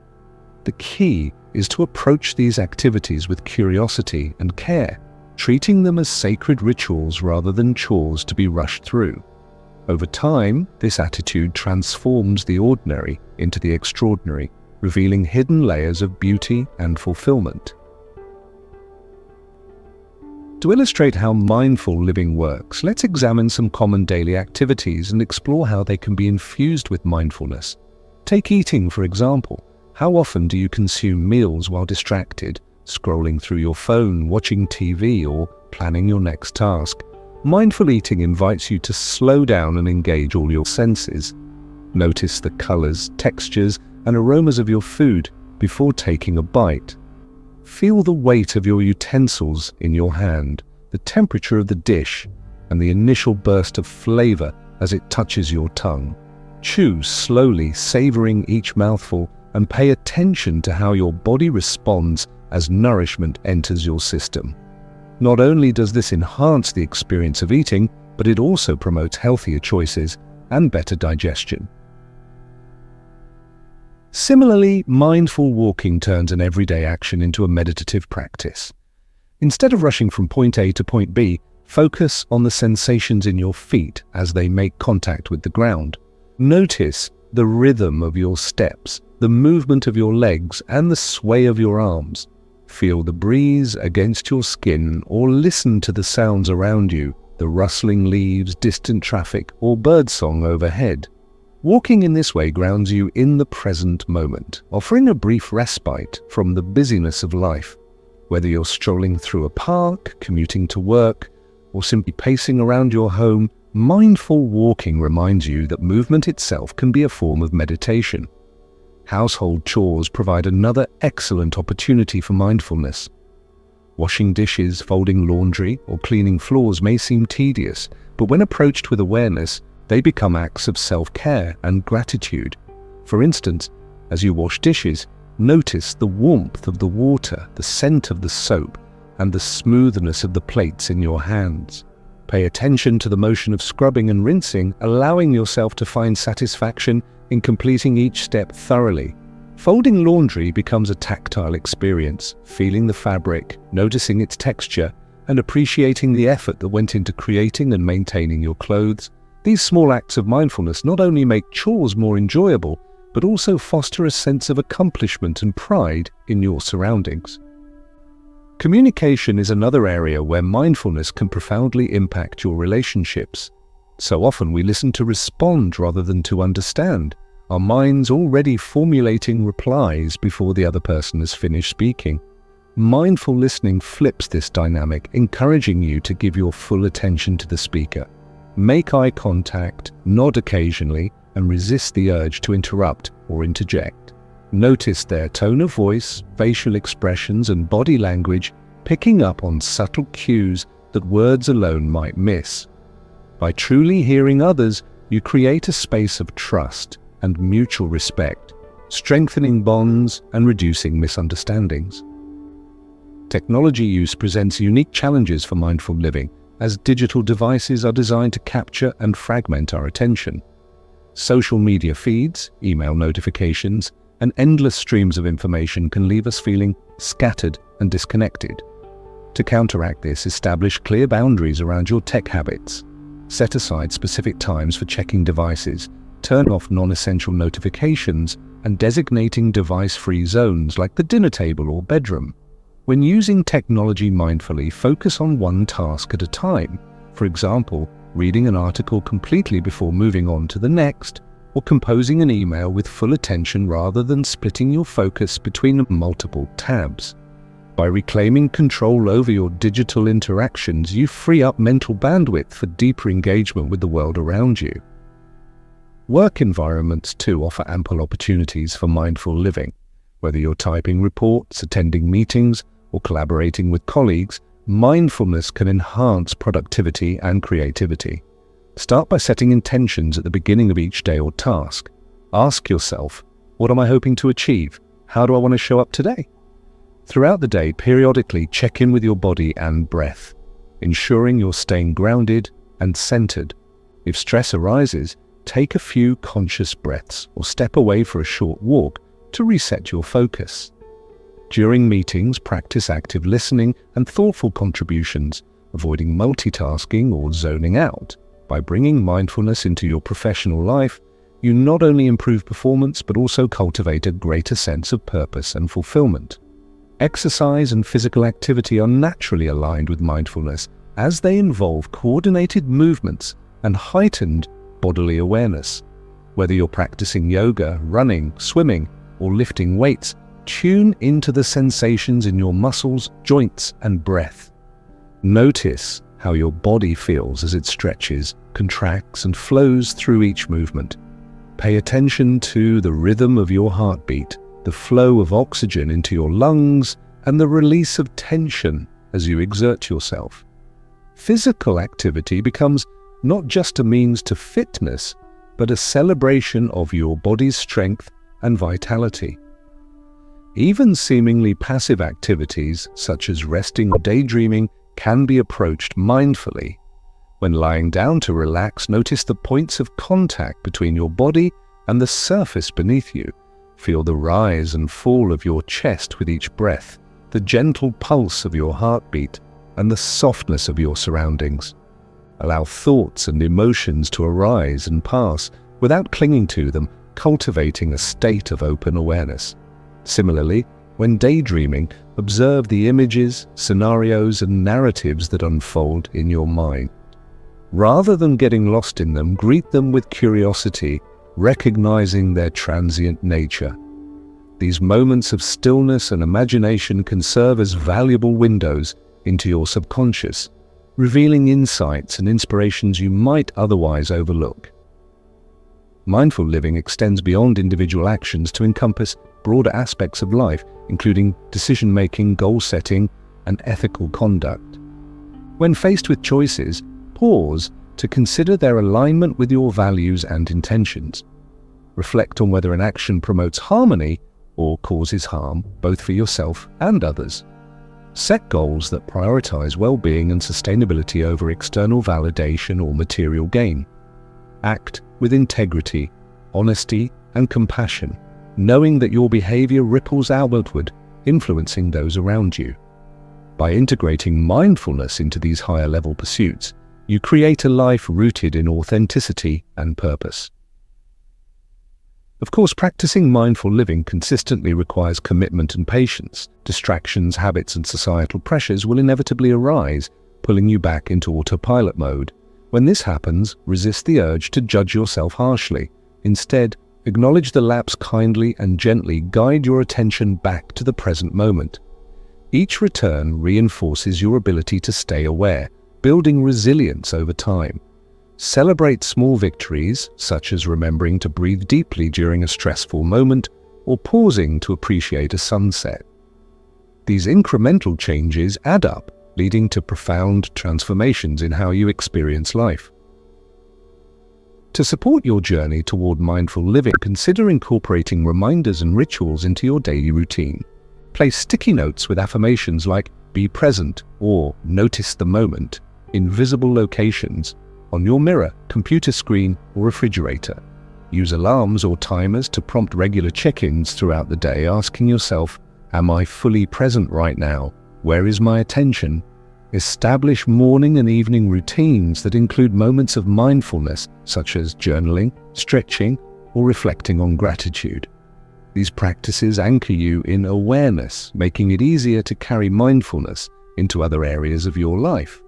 The key is to approach these activities with curiosity and care, treating them as sacred rituals rather than chores to be rushed through. Over time, this attitude transforms the ordinary into the extraordinary, revealing hidden layers of beauty and fulfillment. To illustrate how mindful living works, let's examine some common daily activities and explore how they can be infused with mindfulness. Take eating, for example. How often do you consume meals while distracted, scrolling through your phone, watching TV, or planning your next task? Mindful eating invites you to slow down and engage all your senses. Notice the colors, textures, and aromas of your food before taking a bite. Feel the weight of your utensils in your hand, the temperature of the dish, and the initial burst of flavor as it touches your tongue. Chew slowly, savoring each mouthful, and pay attention to how your body responds as nourishment enters your system. Not only does this enhance the experience of eating, but it also promotes healthier choices and better digestion. Similarly, mindful walking turns an everyday action into a meditative practice. Instead of rushing from point A to point B, focus on the sensations in your feet as they make contact with the ground. Notice the rhythm of your steps, the movement of your legs, and the sway of your arms. Feel the breeze against your skin, or listen to the sounds around you, the rustling leaves, distant traffic, or birdsong overhead. Walking in this way grounds you in the present moment, offering a brief respite from the busyness of life. Whether you're strolling through a park, commuting to work, or simply pacing around your home, mindful walking reminds you that movement itself can be a form of meditation. Household chores provide another excellent opportunity for mindfulness. Washing dishes, folding laundry, or cleaning floors may seem tedious, but when approached with awareness, they become acts of self-care and gratitude. For instance, as you wash dishes, notice the warmth of the water, the scent of the soap, and the smoothness of the plates in your hands. Pay attention to the motion of scrubbing and rinsing, allowing yourself to find satisfaction in completing each step thoroughly. Folding laundry becomes a tactile experience, feeling the fabric, noticing its texture, and appreciating the effort that went into creating and maintaining your clothes. These small acts of mindfulness not only make chores more enjoyable, but also foster a sense of accomplishment and pride in your surroundings. Communication is another area where mindfulness can profoundly impact your relationships. So often we listen to respond rather than to understand, our minds already formulating replies before the other person has finished speaking. Mindful listening flips this dynamic, encouraging you to give your full attention to the speaker. Make eye contact, nod occasionally, and resist the urge to interrupt or interject. Notice their tone of voice, facial expressions, and body language, picking up on subtle cues that words alone might miss. By truly hearing others, you create a space of trust and mutual respect, strengthening bonds and reducing misunderstandings. Technology use presents unique challenges for mindful living, as digital devices are designed to capture and fragment our attention. Social media feeds, email notifications, and endless streams of information can leave us feeling scattered and disconnected. To counteract this, establish clear boundaries around your tech habits. Set aside specific times for checking devices, turn off non-essential notifications, and designating device-free zones like the dinner table or bedroom. When using technology mindfully, focus on one task at a time. For example, reading an article completely before moving on to the next, or composing an email with full attention rather than splitting your focus between multiple tabs. By reclaiming control over your digital interactions, you free up mental bandwidth for deeper engagement with the world around you. Work environments too offer ample opportunities for mindful living. Whether you're typing reports, attending meetings, or collaborating with colleagues, mindfulness can enhance productivity and creativity. Start by setting intentions at the beginning of each day or task. Ask yourself, what am I hoping to achieve? How do I want to show up today? Throughout the day, periodically check in with your body and breath, ensuring you're staying grounded and centered. If stress arises, take a few conscious breaths or step away for a short walk to reset your focus. During meetings, practice active listening and thoughtful contributions, avoiding multitasking or zoning out. By bringing mindfulness into your professional life, you not only improve performance but also cultivate a greater sense of purpose and fulfillment. Exercise and physical activity are naturally aligned with mindfulness as they involve coordinated movements and heightened bodily awareness. Whether you're practicing yoga, running, swimming, or lifting weights, tune into the sensations in your muscles, joints, and breath. Notice how your body feels as it stretches, contracts, and flows through each movement. Pay attention to the rhythm of your heartbeat, the flow of oxygen into your lungs, and the release of tension as you exert yourself. Physical activity becomes not just a means to fitness, but a celebration of your body's strength and vitality. Even seemingly passive activities, such as resting or daydreaming, can be approached mindfully. When lying down to relax, notice the points of contact between your body and the surface beneath you. Feel the rise and fall of your chest with each breath, the gentle pulse of your heartbeat, and the softness of your surroundings. Allow thoughts and emotions to arise and pass without clinging to them, cultivating a state of open awareness. Similarly, when daydreaming, observe the images, scenarios, and narratives that unfold in your mind. Rather than getting lost in them, greet them with curiosity recognizing their transient nature. These moments of stillness and imagination can serve as valuable windows into your subconscious, revealing insights and inspirations you might otherwise overlook. Mindful living extends beyond individual actions to encompass broader aspects of life, including decision-making, goal-setting, and ethical conduct. When faced with choices, pause to consider their alignment with your values and intentions. Reflect on whether an action promotes harmony or causes harm, both for yourself and others. Set goals that prioritize well-being and sustainability over external validation or material gain. Act with integrity, honesty, and compassion, knowing that your behavior ripples outward, influencing those around you. By integrating mindfulness into these higher-level pursuits, you create a life rooted in authenticity and purpose. Of course, practicing mindful living consistently requires commitment and patience. Distractions, habits, and societal pressures will inevitably arise, pulling you back into autopilot mode. When this happens, resist the urge to judge yourself harshly. Instead, acknowledge the lapse kindly and gently guide your attention back to the present moment. Each return reinforces your ability to stay aware, building resilience over time. Celebrate small victories, such as remembering to breathe deeply during a stressful moment or pausing to appreciate a sunset. These incremental changes add up, leading to profound transformations in how you experience life. To support your journey toward mindful living, consider incorporating reminders and rituals into your daily routine. Place sticky notes with affirmations like "be present" or "notice the moment" in visible locations on your mirror, computer screen, or refrigerator. Use alarms or timers to prompt regular check-ins throughout the day, asking yourself, "Am I fully present right now? Where is my attention?" Establish morning and evening routines that include moments of mindfulness, such as journaling, stretching, or reflecting on gratitude. These practices anchor you in awareness, making it easier to carry mindfulness into other areas of your life.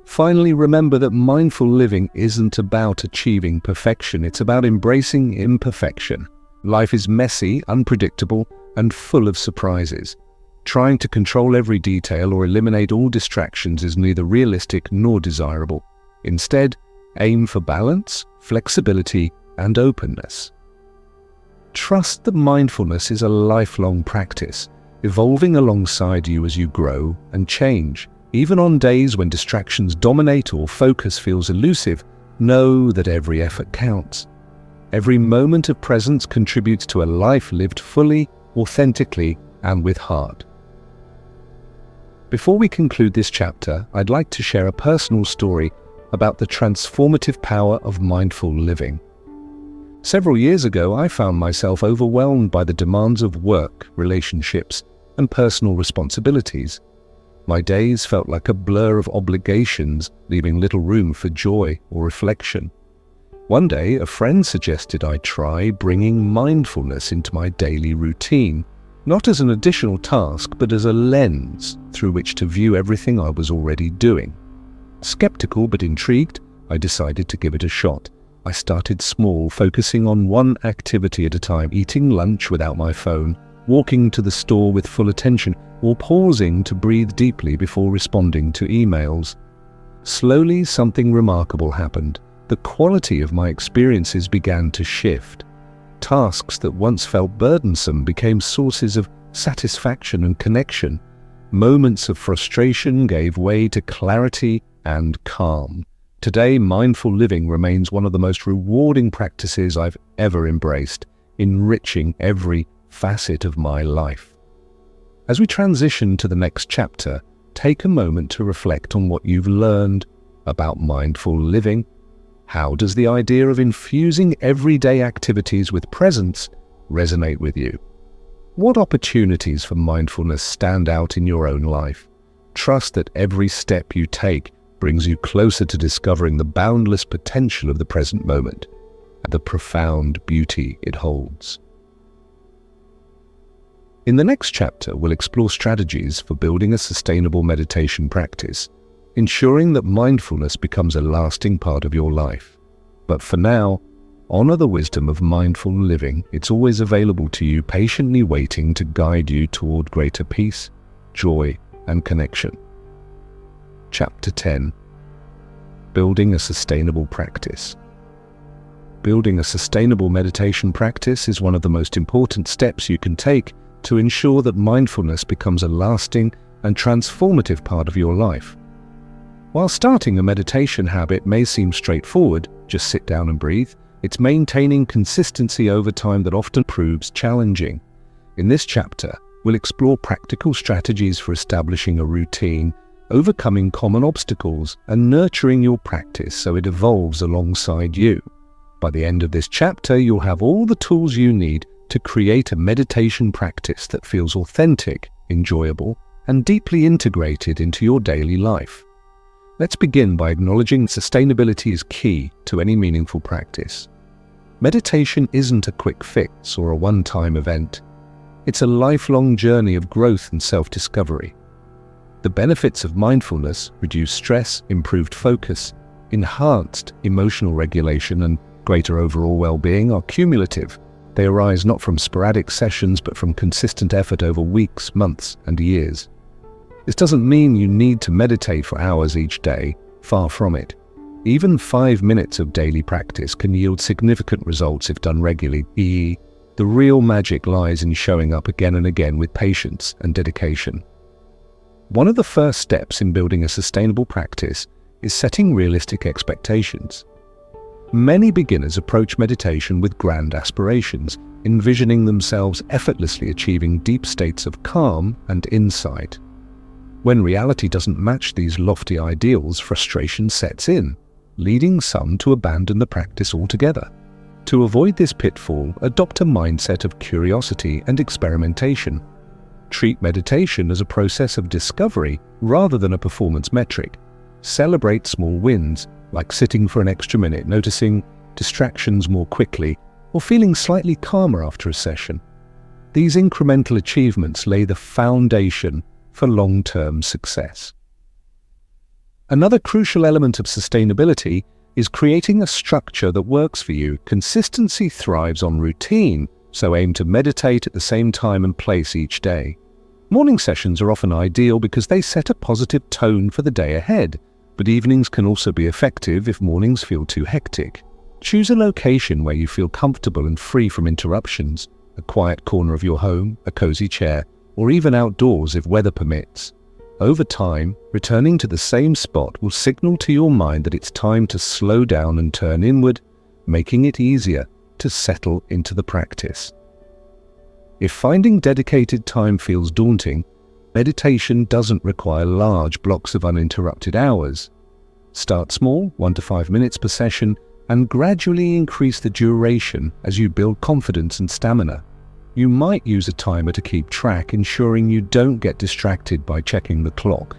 Finally, remember that mindful living isn't about achieving perfection, it's about embracing imperfection. Life is messy, unpredictable, and full of surprises. Trying to control every detail or eliminate all distractions is neither realistic nor desirable. Instead, aim for balance, flexibility, and openness. Trust that mindfulness is a lifelong practice, evolving alongside you as you grow and change. Even on days when distractions dominate or focus feels elusive, know that every effort counts. Every moment of presence contributes to a life lived fully, authentically, and with heart. Before we conclude this chapter, I'd like to share a personal story about the transformative power of mindful living. Several years ago, I found myself overwhelmed by the demands of work, relationships, and personal responsibilities. My days felt like a blur of obligations, leaving little room for joy or reflection. One day, a friend suggested I try bringing mindfulness into my daily routine, not as an additional task, but as a lens through which to view everything I was already doing. Skeptical but intrigued, I decided to give it a shot. I started small, focusing on one activity at a time, eating lunch without my phone, walking to the store with full attention, or pausing to breathe deeply before responding to emails. Slowly, something remarkable happened. The quality of my experiences began to shift. Tasks that once felt burdensome became sources of satisfaction and connection. Moments of frustration gave way to clarity and calm. Today, mindful living remains one of the most rewarding practices I've ever embraced, enriching every facet of my life. As we transition to the next chapter, take a moment to reflect on what you've learned about mindful living. How does the idea of infusing everyday activities with presence resonate with you? What opportunities for mindfulness stand out in your own life? Trust that every step you take brings you closer to discovering the boundless potential of the present moment and the profound beauty it holds. In the next chapter, we'll explore strategies for building a sustainable meditation practice, ensuring that mindfulness becomes a lasting part of your life. But for now, Honor the wisdom of mindful living. It's always available to you, patiently waiting to guide you toward greater peace, joy, and connection. Chapter 10. Building a sustainable practice. Building a sustainable meditation practice is one of the most important steps you can take to ensure that mindfulness becomes a lasting and transformative part of your life. While starting a meditation habit may seem straightforward, just sit down and breathe, it's maintaining consistency over time that often proves challenging. In this chapter, we'll explore practical strategies for establishing a routine, overcoming common obstacles, and nurturing your practice so it evolves alongside you. By the end of this chapter, you'll have all the tools you need to create a meditation practice that feels authentic, enjoyable, and deeply integrated into your daily life. Let's begin by acknowledging sustainability is key to any meaningful practice. Meditation isn't a quick fix or a one-time event. It's a lifelong journey of growth and self-discovery. The benefits of mindfulness, reduced stress, improved focus, enhanced emotional regulation, and greater overall well-being are cumulative. They arise not from sporadic sessions but from consistent effort over weeks, months, and years. This doesn't mean you need to meditate for hours each day, far from it. Even 5 minutes of daily practice can yield significant results if done regularly. The real magic lies in showing up again and again with patience and dedication. One of the first steps in building a sustainable practice is setting realistic expectations. Many beginners approach meditation with grand aspirations, envisioning themselves effortlessly achieving deep states of calm and insight. When reality doesn't match these lofty ideals, frustration sets in, leading some to abandon the practice altogether. To avoid this pitfall, adopt a mindset of curiosity and experimentation. Treat meditation as a process of discovery rather than a performance metric. Celebrate small wins, like sitting for an extra minute, noticing distractions more quickly, or feeling slightly calmer after a session. These incremental achievements lay the foundation for long-term success. Another crucial element of sustainability is creating a structure that works for you. Consistency thrives on routine, so aim to meditate at the same time and place each day. Morning sessions are often ideal because they set a positive tone for the day ahead, but evenings can also be effective if mornings feel too hectic. Choose a location where you feel comfortable and free from interruptions, a quiet corner of your home, a cozy chair, or even outdoors if weather permits. Over time, returning to the same spot will signal to your mind that it's time to slow down and turn inward, making it easier to settle into the practice. If finding dedicated time feels daunting, meditation doesn't require large blocks of uninterrupted hours. Start small, 1 to 5 minutes per session, and gradually increase the duration as you build confidence and stamina. You might use a timer to keep track, ensuring you don't get distracted by checking the clock.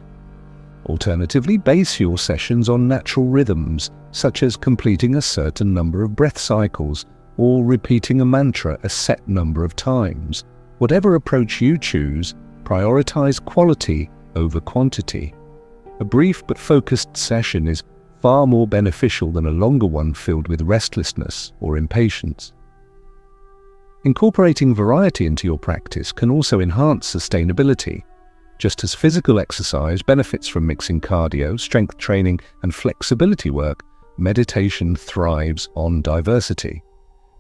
Alternatively, base your sessions on natural rhythms, such as completing a certain number of breath cycles or repeating a mantra a set number of times. Whatever approach you choose, prioritize quality over quantity. A brief but focused session is far more beneficial than a longer one filled with restlessness or impatience. Incorporating variety into your practice can also enhance sustainability. Just as physical exercise benefits from mixing cardio, strength training, and flexibility work, meditation thrives on diversity.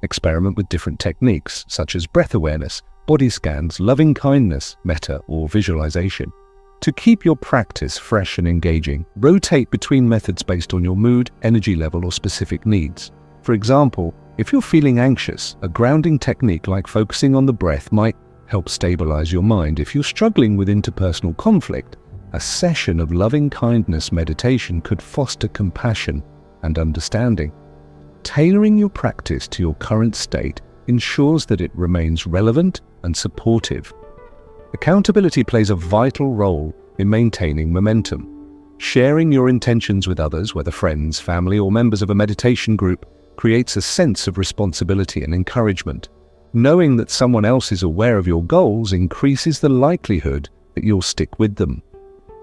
Experiment with different techniques such as breath awareness, body scans, loving kindness, metta, or visualization. To keep your practice fresh and engaging, rotate between methods based on your mood, energy level, or specific needs. For example, if you're feeling anxious, a grounding technique like focusing on the breath might help stabilize your mind. If you're struggling with interpersonal conflict, a session of loving kindness meditation could foster compassion and understanding. Tailoring your practice to your current state ensures that it remains relevant and supportive. Accountability plays a vital role in maintaining momentum. Sharing your intentions with others, whether friends, family, or members of a meditation group, creates a sense of responsibility and encouragement. Knowing that someone else is aware of your goals increases the likelihood that you'll stick with them.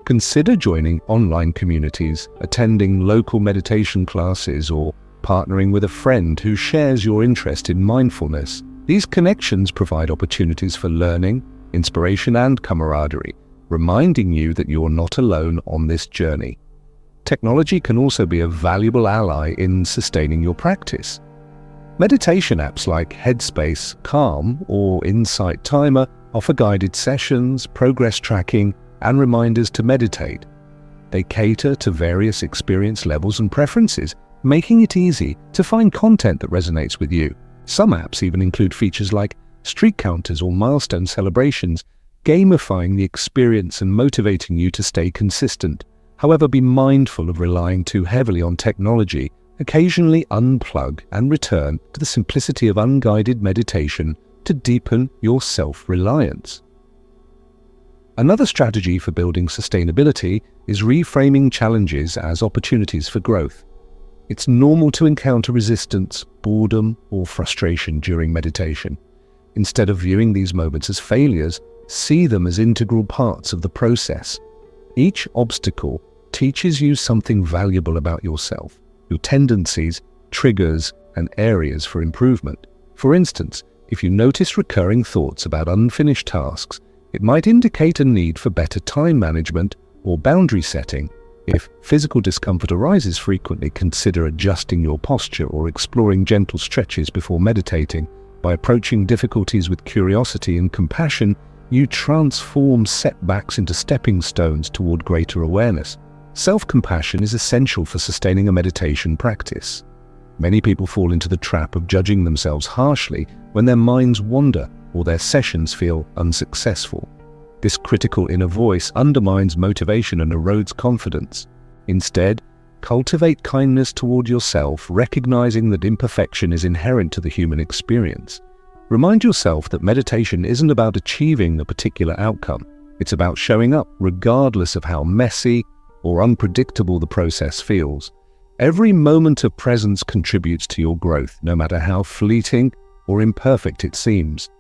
Consider joining online communities, attending local meditation classes, or partnering with a friend who shares your interest in mindfulness. These connections provide opportunities for learning, inspiration, and camaraderie, reminding you that you're not alone on this journey. Technology can also be a valuable ally in sustaining your practice. Meditation apps like Headspace, Calm, or Insight Timer offer guided sessions, progress tracking, and reminders to meditate. They cater to various experience levels and preferences, making it easy to find content that resonates with you. Some apps even include features like streak counters or milestone celebrations, gamifying the experience and motivating you to stay consistent. However, be mindful of relying too heavily on technology. Occasionally unplug and return to the simplicity of unguided meditation to deepen your self-reliance. Another strategy for building sustainability is reframing challenges as opportunities for growth. It's normal to encounter resistance, boredom, or frustration during meditation. Instead of viewing these moments as failures, see them as integral parts of the process. Each obstacle teaches you something valuable about yourself, your tendencies, triggers, and areas for improvement. For instance, if you notice recurring thoughts about unfinished tasks, it might indicate a need for better time management or boundary setting. If physical discomfort arises frequently, consider adjusting your posture or exploring gentle stretches before meditating. By approaching difficulties with curiosity and compassion, you transform setbacks into stepping stones toward greater awareness. Self-compassion is essential for sustaining a meditation practice. Many people fall into the trap of judging themselves harshly when their minds wander or their sessions feel unsuccessful. This critical inner voice undermines motivation and erodes confidence. Instead, cultivate kindness toward yourself, recognizing that imperfection is inherent to the human experience. Remind yourself that meditation isn't about achieving a particular outcome. It's about showing up regardless of how messy or unpredictable the process feels. Every moment of presence contributes to your growth, no matter how fleeting or imperfect it seems.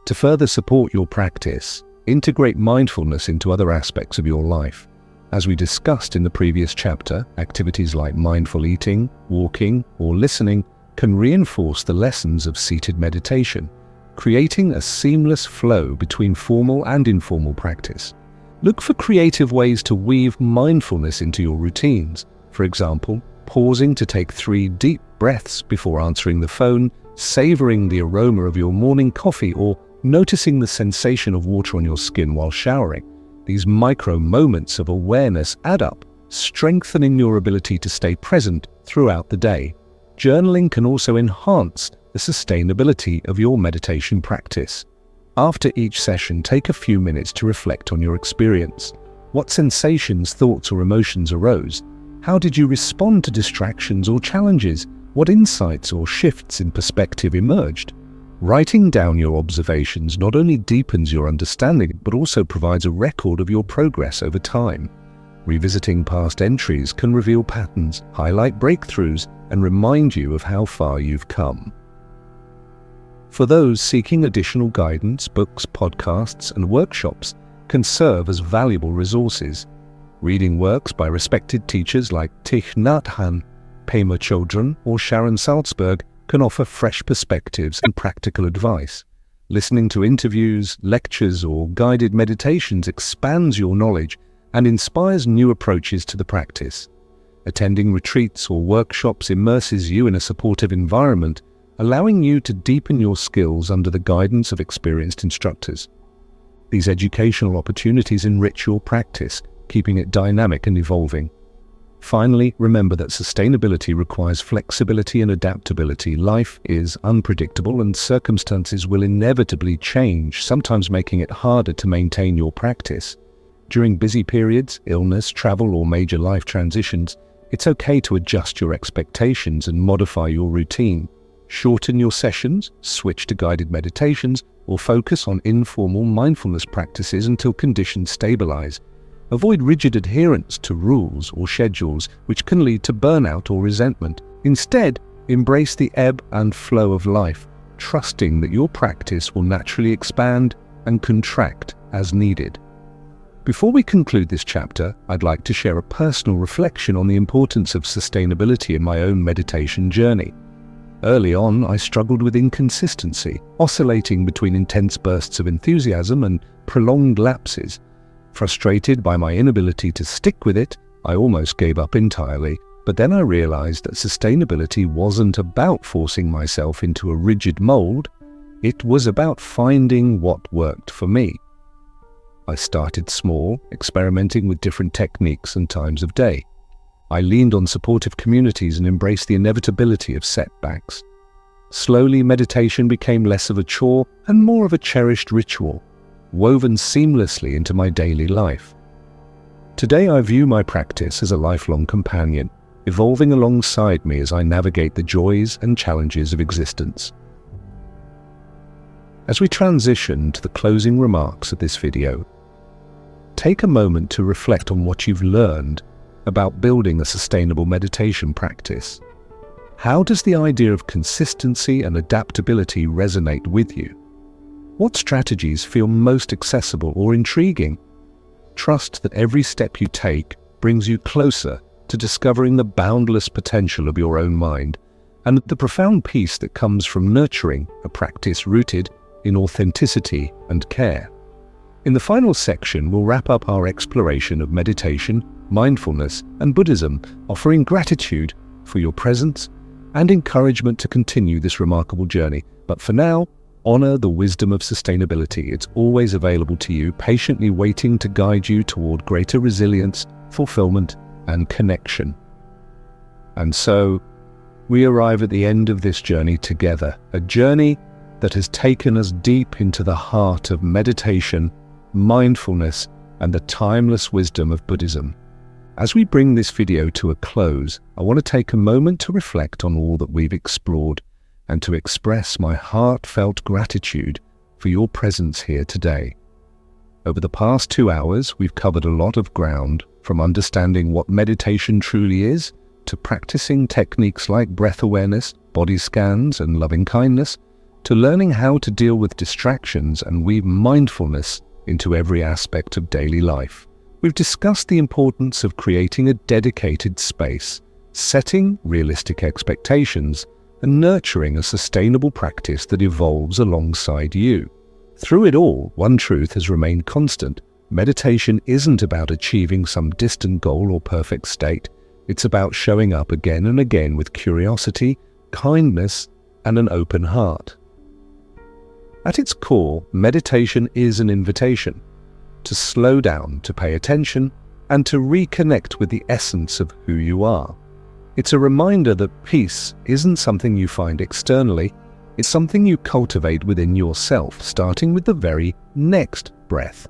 To further support your practice, integrate mindfulness into other aspects of your life. As we discussed in the previous chapter, activities like mindful eating, walking, or listening can reinforce the lessons of seated meditation, creating a seamless flow between formal and informal practice. Look for creative ways to weave mindfulness into your routines. For example, pausing to take 3 deep breaths before answering the phone, savoring the aroma of your morning coffee, or noticing the sensation of water on your skin while showering. These micro moments of awareness add up, strengthening your ability to stay present throughout the day. Journaling can also enhance the sustainability of your meditation practice. After each session, take a few minutes to reflect on your experience. What sensations, thoughts, or emotions arose? How did you respond to distractions or challenges? What insights or shifts in perspective emerged? Writing down your observations not only deepens your understanding, but also provides a record of your progress over time. Revisiting past entries can reveal patterns, highlight breakthroughs, and remind you of how far you've come. For those seeking additional guidance, books, podcasts, and workshops can serve as valuable resources. Reading works by respected teachers like Thich Nhat Hanh, Pema Chodron, or Sharon Salzberg can offer fresh perspectives and practical advice. Listening to interviews, lectures, or guided meditations expands your knowledge and inspires new approaches to the practice. Attending retreats or workshops immerses you in a supportive environment, allowing you to deepen your skills under the guidance of experienced instructors. These educational opportunities enrich your practice, keeping it dynamic and evolving. Finally, remember that sustainability requires flexibility and adaptability. Life is unpredictable and circumstances will inevitably change, sometimes making it harder to maintain your practice. During busy periods, illness, travel, or major life transitions, it's okay to adjust your expectations and modify your routine. Shorten your sessions, switch to guided meditations, or focus on informal mindfulness practices until conditions stabilize. Avoid rigid adherence to rules or schedules, which can lead to burnout or resentment. Instead, embrace the ebb and flow of life, trusting that your practice will naturally expand and contract as needed. Before we conclude this chapter, I'd like to share a personal reflection on the importance of sustainability in my own meditation journey. Early on, I struggled with inconsistency, oscillating between intense bursts of enthusiasm and prolonged lapses. Frustrated by my inability to stick with it, I almost gave up entirely. But then I realized that sustainability wasn't about forcing myself into a rigid mold. It was about finding what worked for me. I started small, experimenting with different techniques and times of day. I leaned on supportive communities and embraced the inevitability of setbacks. Slowly, meditation became less of a chore and more of a cherished ritual, woven seamlessly into my daily life. Today, I view my practice as a lifelong companion, evolving alongside me as I navigate the joys and challenges of existence. As we transition to the closing remarks of this video, take a moment to reflect on what you've learned about building a sustainable meditation practice. How does the idea of consistency and adaptability resonate with you? What strategies feel most accessible or intriguing? Trust that every step you take brings you closer to discovering the boundless potential of your own mind and the profound peace that comes from nurturing a practice rooted in authenticity and care. In the final section, we'll wrap up our exploration of meditation, mindfulness, and Buddhism, offering gratitude for your presence and encouragement to continue this remarkable journey. But for now, honor the wisdom of sustainability. It's always available to you, patiently waiting to guide you toward greater resilience, fulfillment, and connection. And so, we arrive at the end of this journey together, a journey that has taken us deep into the heart of meditation, mindfulness, and the timeless wisdom of Buddhism. As we bring this video to a close, I want to take a moment to reflect on all that we've explored and to express my heartfelt gratitude for your presence here today. Over the past 2 hours, we've covered a lot of ground, from understanding what meditation truly is, to practicing techniques like breath awareness, body scans, and loving kindness, to learning how to deal with distractions and weave mindfulness into every aspect of daily life. We've discussed the importance of creating a dedicated space, setting realistic expectations, and nurturing a sustainable practice that evolves alongside you. Through it all, one truth has remained constant. Meditation isn't about achieving some distant goal or perfect state. It's about showing up again and again with curiosity, kindness, and an open heart. At its core, meditation is an invitation to slow down, to pay attention, and to reconnect with the essence of who you are. It's a reminder that peace isn't something you find externally, it's something you cultivate within yourself, starting with the very next breath.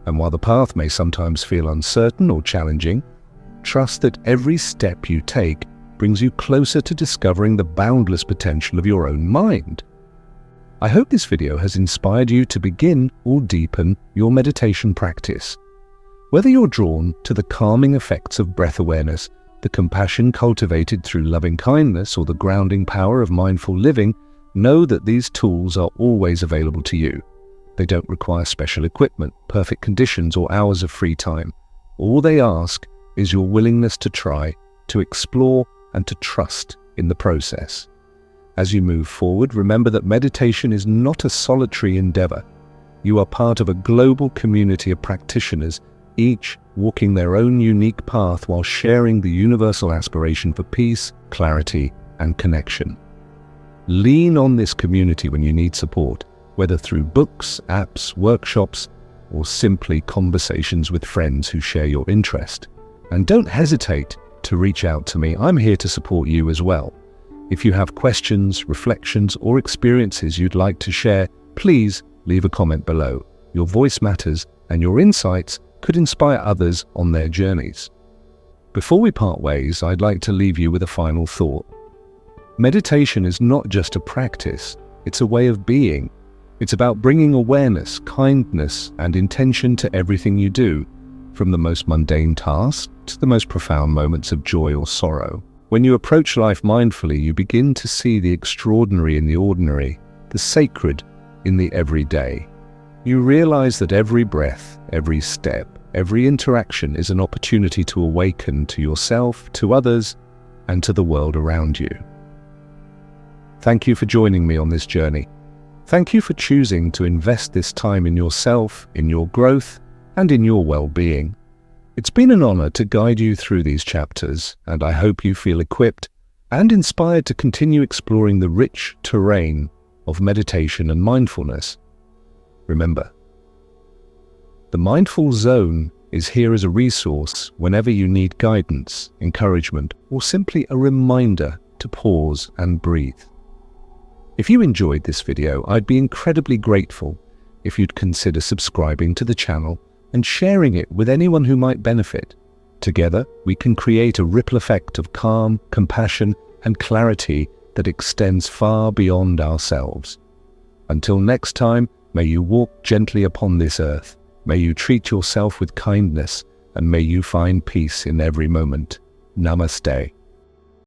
And while the path may sometimes feel uncertain or challenging, trust that every step you take brings you closer to discovering the boundless potential of your own mind. I hope this video has inspired you to begin or deepen your meditation practice. Whether you're drawn to the calming effects of breath awareness, the compassion cultivated through loving kindness, or the grounding power of mindful living, know that these tools are always available to you. They don't require special equipment, perfect conditions, or hours of free time. All they ask is your willingness to try, to explore, and to trust in the process. As you move forward, remember that meditation is not a solitary endeavor. You are part of a global community of practitioners, each walking their own unique path while sharing the universal aspiration for peace, clarity, and connection. Lean on this community when you need support, whether through books, apps, workshops, or simply conversations with friends who share your interest. And don't hesitate to reach out to me. I'm here to support you as well. If you have questions, reflections, or experiences you'd like to share, please leave a comment below. Your voice matters, and your insights could inspire others on their journeys. Before we part ways, I'd like to leave you with a final thought. Meditation is not just a practice, it's a way of being. It's about bringing awareness, kindness, and intention to everything you do, from the most mundane tasks to the most profound moments of joy or sorrow. When you approach life mindfully, you begin to see the extraordinary in the ordinary, the sacred in the everyday. you realize that every breath, every step, every interaction is an opportunity to awaken to yourself, to others, and to the world around you. Thank you for joining me on this journey. Thank you for choosing to invest this time in yourself, in your growth, and in your well-being. It's been an honor to guide you through these chapters, and I hope you feel equipped and inspired to continue exploring the rich terrain of meditation and mindfulness. Remember, the Mindful Zone is here as a resource whenever you need guidance, encouragement, or simply a reminder to pause and breathe. If you enjoyed this video, I'd be incredibly grateful if you'd consider subscribing to the channel and sharing it with anyone who might benefit. Together, we can create a ripple effect of calm, compassion, and clarity that extends far beyond ourselves. Until next time, may you walk gently upon this earth. May you treat yourself with kindness, and may you find peace in every moment. Namaste.